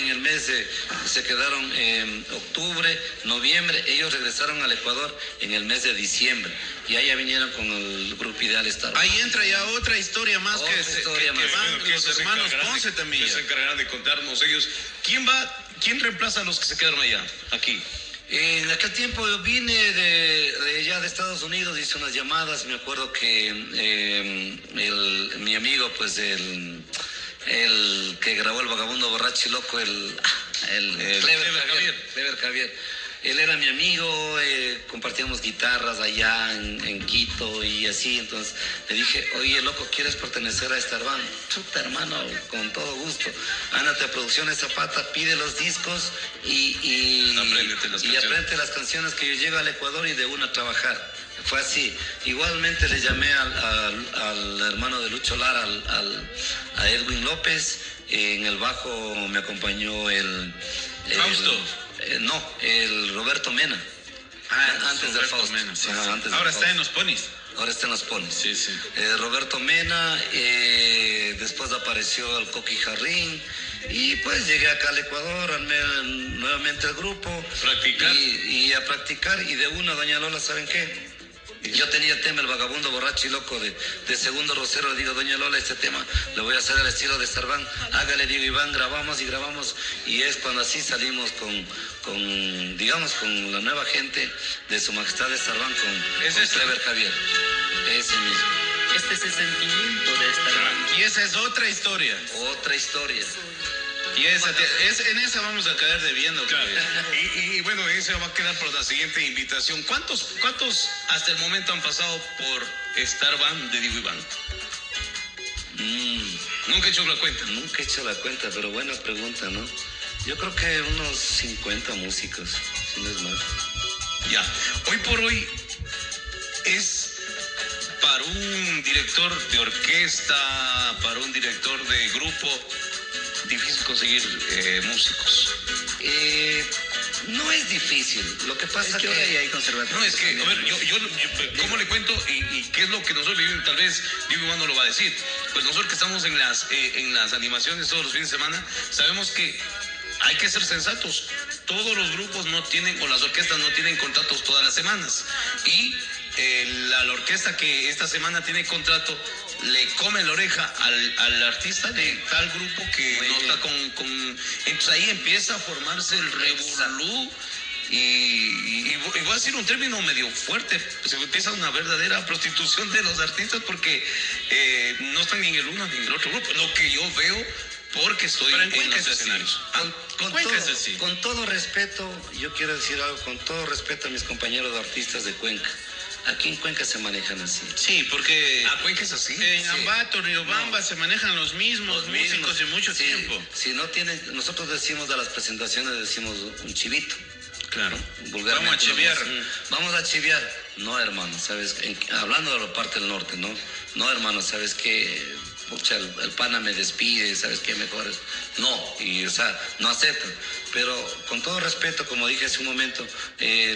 en octubre, noviembre, ellos regresaron al Ecuador en el mes de diciembre. Y ahí ya vinieron con el grupo Ideal Star. Ahí entra ya otra historia más que van Que los hermanos Ponce también. Que se encargarán de contarnos ellos. ¿Quién reemplaza a los que se quedaron allá, aquí? En aquel tiempo yo vine de allá de Estados Unidos, hice unas llamadas, me acuerdo que mi amigo, pues el que grabó El Vagabundo Borracho y Loco, el Clever Javier. Él era mi amigo, compartíamos guitarras allá en Quito y así, entonces le dije, oye, loco, ¿quieres pertenecer a esta banda? Chuta, hermano, con todo gusto. Ándate a Producciones Zapata, pide los discos y aprende las canciones, que yo llego al Ecuador y de una a trabajar. Fue así. Igualmente le llamé al hermano de Lucho Lara, a Edwin López. En el bajo me acompañó Fausto. No, el Roberto Mena. Antes del Fausto. Mena, sí, Ajá, sí. antes Ahora del está Fausto. en los Ponis. Ahora está en los Ponis. Sí, sí. Roberto Mena, después apareció el Coqui Jarrín, y pues llegué acá al Ecuador, armé nuevamente el grupo. Practicar. Y a practicar, y de una, doña Lola, ¿saben qué? Yo tenía el tema El Vagabundo Borracho y Loco de Segundo Rosero. Le digo, doña Lola, este tema lo voy a hacer al estilo de Sarván. Hágale, digo, Iván, grabamos, y es cuando así salimos con la nueva gente de Su Majestad de Sarván, con Clever Javier. Ese mismo. Este es el sentimiento de esta banda. Y esa es otra historia. Otra historia. Y en esa vamos a caer debiendo. Claro. Y bueno, eso va a quedar por la siguiente invitación. ¿Cuántos hasta el momento han pasado por Star Band de Divo Iván? Nunca he hecho la cuenta. Nunca he hecho la cuenta, pero buena pregunta, ¿no? Yo creo que unos 50 músicos, si no es más. Ya, hoy por hoy es para un director de orquesta, para un director de grupo, difícil conseguir músicos. No es difícil, lo que pasa es que hay conservatorios. No, es que, a ver, yo ¿cómo le cuento? Y qué es lo que nosotros vivimos, tal vez Diego Iván no lo va a decir. Pues nosotros que estamos en las animaciones todos los fines de semana, sabemos que hay que ser sensatos. Todos los grupos no tienen, o las orquestas no tienen contratos todas las semanas. Y la orquesta que esta semana tiene contrato le come la oreja al artista de tal grupo que no está con... Entonces ahí empieza a formarse el revolú. Y voy a decir un término medio fuerte, se empieza una verdadera prostitución de los artistas porque no están ni en el uno ni en el otro grupo. Lo que yo veo porque estoy en los escenarios. Con todo respeto, yo quiero decir algo, con todo respeto a mis compañeros artistas de Cuenca. Aquí en Cuenca se manejan así. Sí, porque Cuenca es así. en Ambato, Riobamba se manejan los mismos músicos de mucho tiempo. Si no tienen, nosotros decimos a las presentaciones, decimos un chivito. Claro. Vulgarmente. Vamos a chiviar. Vamos a chiviar. No, hermano, ¿sabes? Hablando de la parte del norte, ¿no? No, hermano, ¿sabes qué? Pucha, el pana me despide, ¿sabes qué? Mejor es... No, y o sea, no aceptan. Pero con todo respeto, como dije hace un momento,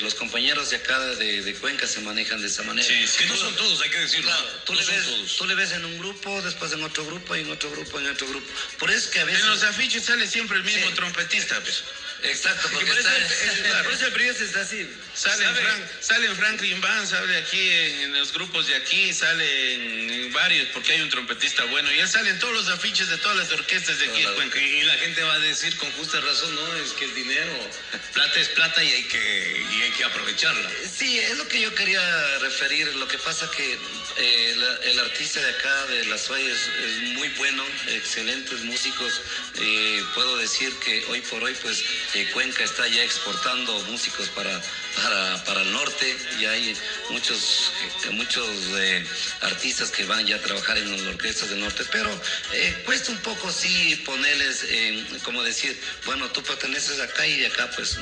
los compañeros de acá de Cuenca se manejan de esa manera. Sí, que no son todos, hay que decirlo. Claro, Todos. tú le ves en un grupo, después en otro grupo, y en otro grupo, en otro grupo. Por eso es que a veces... En los afiches sale siempre el mismo Sí. trompetista, pues. Exacto, porque Por eso, está... por eso el periodista está así. Sale en Franklin Band, sale aquí en los grupos de aquí, sale en varios, porque hay un trompetista bueno, y él sale en todos los afiches de todas las orquestas de aquí en Cuenca. Y la gente va a decir con justa razón, no, es que el dinero, plata es plata y hay que aprovecharla. Sí, es lo que yo quería referir. Lo que pasa que el artista de acá, de La Suay, es muy bueno, excelentes músicos. Puedo decir que hoy por hoy, pues, Cuenca está ya exportando músicos para el norte, y hay muchos artistas que van ya a trabajar en las orquestas del norte, pero cuesta un poco, sí, ponerles, como decir, bueno, tú perteneces acá y de acá, pues,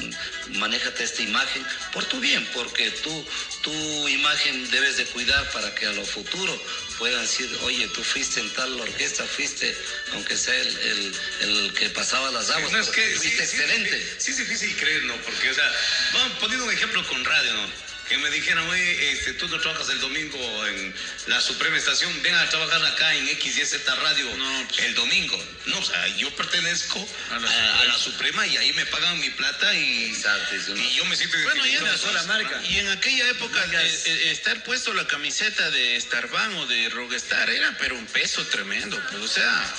manéjate esta imagen por tu bien, porque tu imagen debes de cuidar para que a lo futuro puedan decir, oye, tú fuiste en tal orquesta, fuiste, aunque sea el que pasaba las aguas, No, es que fuiste excelente. Sí, es difícil creer, ¿no? Porque, o sea, vamos poniendo un ejemplo con radio, ¿no? Que me dijeran, oye, tú no trabajas el domingo en la Suprema Estación, ven a trabajar acá en XYZ Radio el domingo. No, o sea, yo pertenezco a la Suprema y ahí me pagan mi plata y, Exacto, y yo me siento... Bueno, y en, Una sola marca. y en aquella época estar puesto la camiseta de Starban o de Rockstar era pero un peso tremendo, pues, o sea...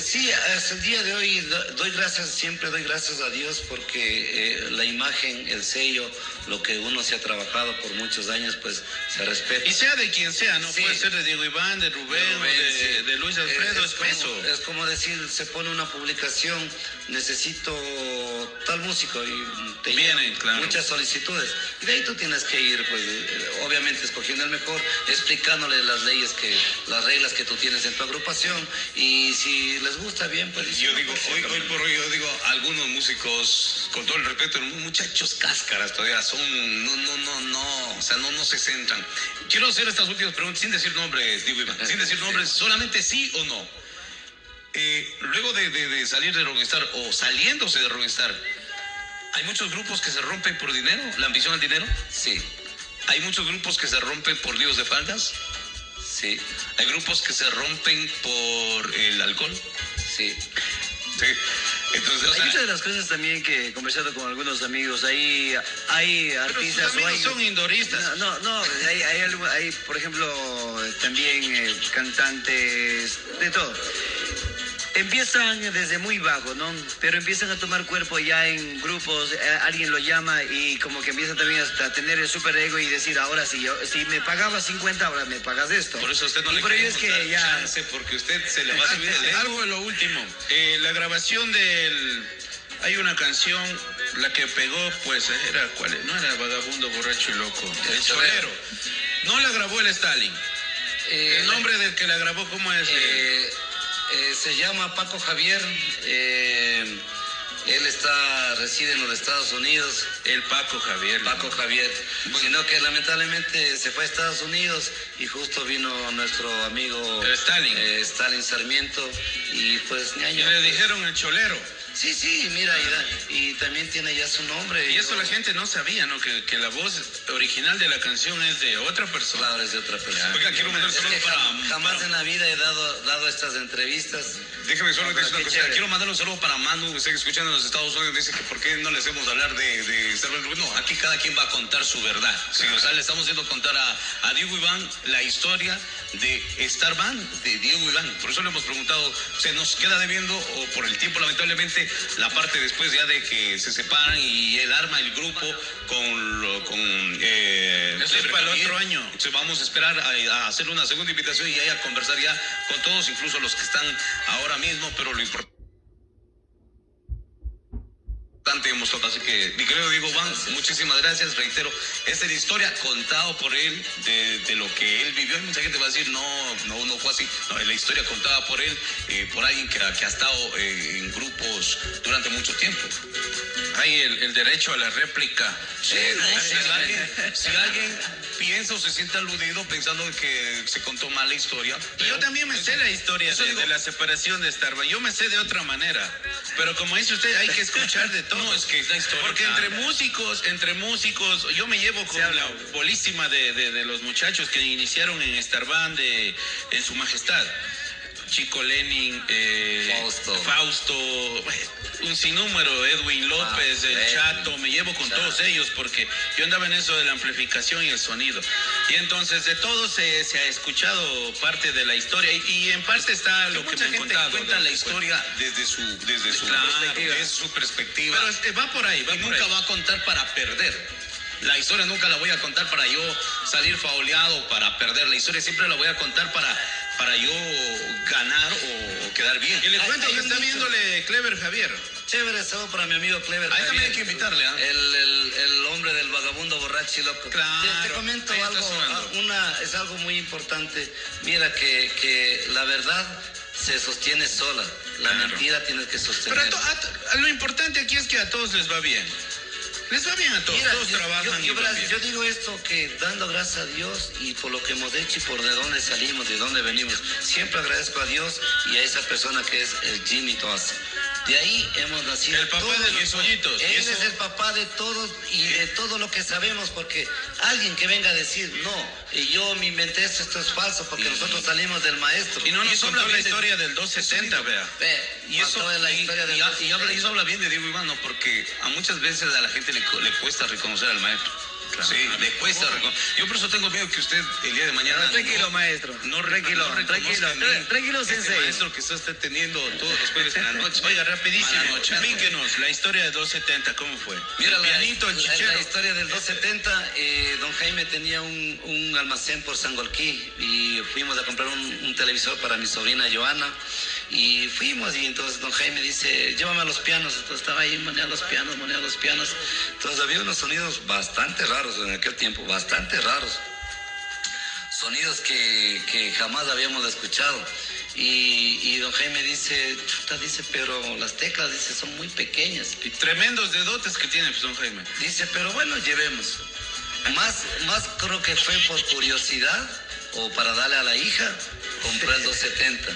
Sí, hasta el día de hoy siempre doy gracias a Dios, porque la imagen, el sello, lo que uno se ha trabajado por muchos años, pues se respeta. Y sea de quien sea, ¿no? Sí. Puede ser de Diego Iván, de Rubén, Sí. de Luis Alfredo, es peso. Es como decir, se pone una publicación, necesito tal músico, y te Vienen, llegan claro. muchas solicitudes. Y de ahí tú tienes que ir, pues, obviamente escogiendo el mejor, explicándole las reglas que tú tienes en tu agrupación, y si les gusta bien, pues... Yo digo, hoy por hoy, yo digo, algunos músicos, con todo el respeto, muchachos cáscaras todavía son, o sea, no se centran. Quiero hacer estas últimas preguntas sin decir nombres, digo, Iván, sin decir nombres, solamente sí o no. Luego de salir de Rockstar o saliéndose de Rockstar, ¿hay muchos grupos que se rompen por dinero, la ambición al dinero? Sí, ¿Hay muchos grupos que se rompen por líos de faldas? sí, ¿Hay grupos que se rompen por el alcohol? sí. Sí. Entonces, o Hay sea, muchas de las cosas también que he conversado con algunos amigos. Hay Pero sus artistas o amigos hay... son indoristas. No, hay, por ejemplo, también cantantes, de todo. Empiezan desde muy bajo, ¿no? Pero empiezan a tomar cuerpo ya en grupos, alguien lo llama y como que empiezan también a tener el super ego y decir, ahora si me pagabas 50, ahora me pagas esto. por eso a usted no Y le por ello queremos es que dar ya... chance, porque usted se le va a subir el ego. Algo de lo último. La grabación del... Hay una canción, la que pegó, pues, era, ¿cuál es? No era Vagabundo, Borracho y Loco. El Cholero. No la grabó el Stalin. El nombre del que la grabó, ¿cómo es? Se llama Paco Javier. Él reside en los Estados Unidos. El Paco Javier. Paco Javier, sino que lamentablemente se fue a Estados Unidos y justo vino nuestro amigo El Stalin. Stalin Sarmiento, y pues Y le dijeron el Cholero. Sí, mira, y también tiene ya su nombre. Y eso la gente no sabía, ¿no? Que la voz original de la canción es de otra persona. Claro, es de otra persona. Oiga, quiero mandar Es saludos que jamás en la vida he dado estas entrevistas. Déjeme solo decir una qué cosa. chévere. Quiero mandar un saludo para Manu, que está escuchando en los Estados Unidos. Dice que por qué no le hacemos hablar de no, aquí cada quien va a contar su verdad. Sí, o sea, le estamos haciendo contar a Diego Iván la historia de Star Band, de Diego Iván. Por eso le hemos preguntado, se nos queda debiendo, o por el tiempo lamentablemente, la parte después ya de que se separan y él arma el grupo Eso es para el otro año. Entonces vamos a esperar a hacer una segunda invitación y ahí a conversar ya con todos, incluso los que están ahora mismo, pero lo importante hemos tocado. Así que, mi querido Diego Iván, muchísimas gracias. Reitero, esta es la historia contada por él, de lo que él vivió. Mucha gente va a decir, no fue así. No, es la historia contada por él, por alguien que ha estado en grupos durante mucho tiempo. Hay el derecho a la réplica. Si alguien piensa o se siente aludido pensando que se contó mal la historia. Yo también me sé la historia Eso digo. de la separación de Starbucks. Yo me sé de otra manera. Pero como dice usted, hay que escuchar de todo. No, es que es la historia. Porque entre músicos, yo me llevo con la bolísima de los muchachos que iniciaron en Starband en su majestad. Chico Lenin, Fausto, un sinnúmero, Edwin López, el Chato, me llevo con todos ellos porque yo andaba en eso de la amplificación y el sonido. Y entonces de todos se ha escuchado parte de la historia y en parte está lo que mucha me han gente contado. cuenta la historia desde su perspectiva. Pero va por ahí, Y nunca va a contar para perder. La historia nunca la voy a contar para yo salir fauleado, para perder. La historia siempre la voy a contar para yo ganar o quedar bien. Y le cuento que está viéndole Clever Javier. Chévere, saludo para mi amigo Clever. Ahí también Javier, hay que invitarle, ¿ah? el hombre del vagabundo borracho y loco. Claro, Te comento ahí está algo, sonando. es algo muy importante. Mira que la verdad se sostiene sola. La Claro. mentira tienes que sostener. Pero lo importante aquí es que a todos les va bien. Les va bien a todos, Mira, todos trabajan y van bien. yo digo esto, que dando gracias a Dios y por lo que hemos hecho y por de dónde salimos, de dónde venimos, siempre agradezco a Dios y a esa persona que es el Jimmy Toaz. De ahí hemos nacido. El papá todos. de los pollitos. Él es el papá de todos y de todo lo que sabemos, porque alguien que venga a decir, no, yo me inventé esto es falso, porque nosotros salimos del maestro. Y no nos eso contó habla la bien de- historia del 270, vea. Y eso es la historia de eso habla bien de Diego Iván, ¿no? Porque a muchas veces a la gente le cuesta reconocer al maestro. Claro. Sí, le cuesta reconocer. Yo por eso tengo miedo que usted el día de mañana... Tranquilo, maestro. Tranquilo, tranquilo, el sensei. maestro que usted está teniendo todos los jueves en la noche. Oiga, rapidísimo, Mala noche. explíquenos la historia de 270, ¿cómo fue? Mira, el pianito, el chichero. la historia del 270, don Jaime tenía un almacén por Sangolquí y fuimos a comprar un televisor para mi sobrina Joana y fuimos y entonces don Jaime dice, llévame a los pianos. Entonces estaba ahí, manejando los pianos. Entonces había unos sonidos bastante raros en aquel tiempo, bastante raros. Sonidos que jamás habíamos escuchado. Y don Jaime dice, chuta, dice, pero las teclas, dice, son muy pequeñas. Y tremendos dedotes que tiene, pues, don Jaime. Dice, pero bueno, llevemos. Más creo que fue por curiosidad o para darle a la hija, compró el 270.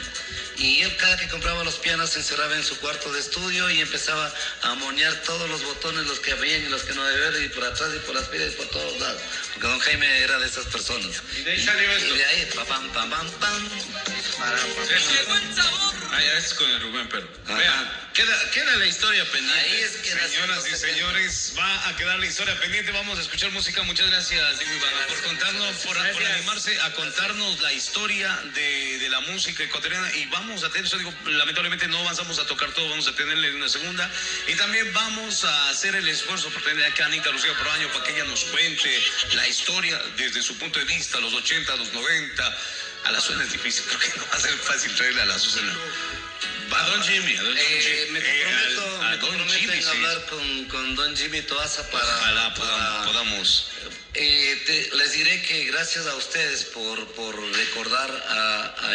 Y él cada que compraba los pianos se encerraba en su cuarto de estudio y empezaba a monear todos los botones, los que habían y los que no debían, y por atrás y por las piedras y por todos lados. Porque don Jaime era de esas personas. Y de ahí salió esto. Y de ahí, pam, pam, pam, pam. Ah, ya es con el Rubén, pero. Ajá. Vea, queda la historia pendiente. Ahí es que Señoras y señores, va a quedar la historia pendiente. Vamos a escuchar música. Muchas gracias, Diego Iván, por contarnos, por animarse a contarnos la historia de la música ecuatoriana. Y vamos a tener, eso digo, lamentablemente no avanzamos a tocar todo, vamos a tenerle una segunda. Y también vamos a hacer el esfuerzo por tener acá a Anita Lucía Proaño para que ella nos cuente la historia desde su punto de vista, los 80, los 90. A la Susana es difícil, porque no va a ser fácil traerle a la Susana. A don Jimmy, a don Jimmy. Me comprometo, a me don comprometo Jimmy, en sí. hablar con don Jimmy Toaza para... Ojalá podamos. Les diré que gracias a ustedes por recordar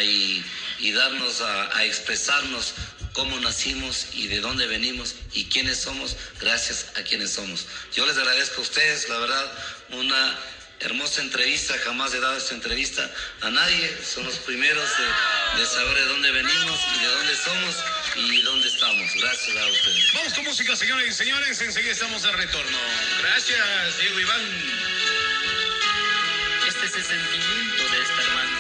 y darnos a expresarnos cómo nacimos y de dónde venimos y quiénes somos, gracias a quienes somos. Yo les agradezco a ustedes, la verdad, una hermosa entrevista, jamás he dado esta entrevista a nadie, son los primeros de saber de dónde venimos y de dónde somos y dónde estamos. Gracias a ustedes. Vamos con música, señores y señores, enseguida estamos de retorno. Gracias, Diego Iván. Este es el sentimiento de esta hermana.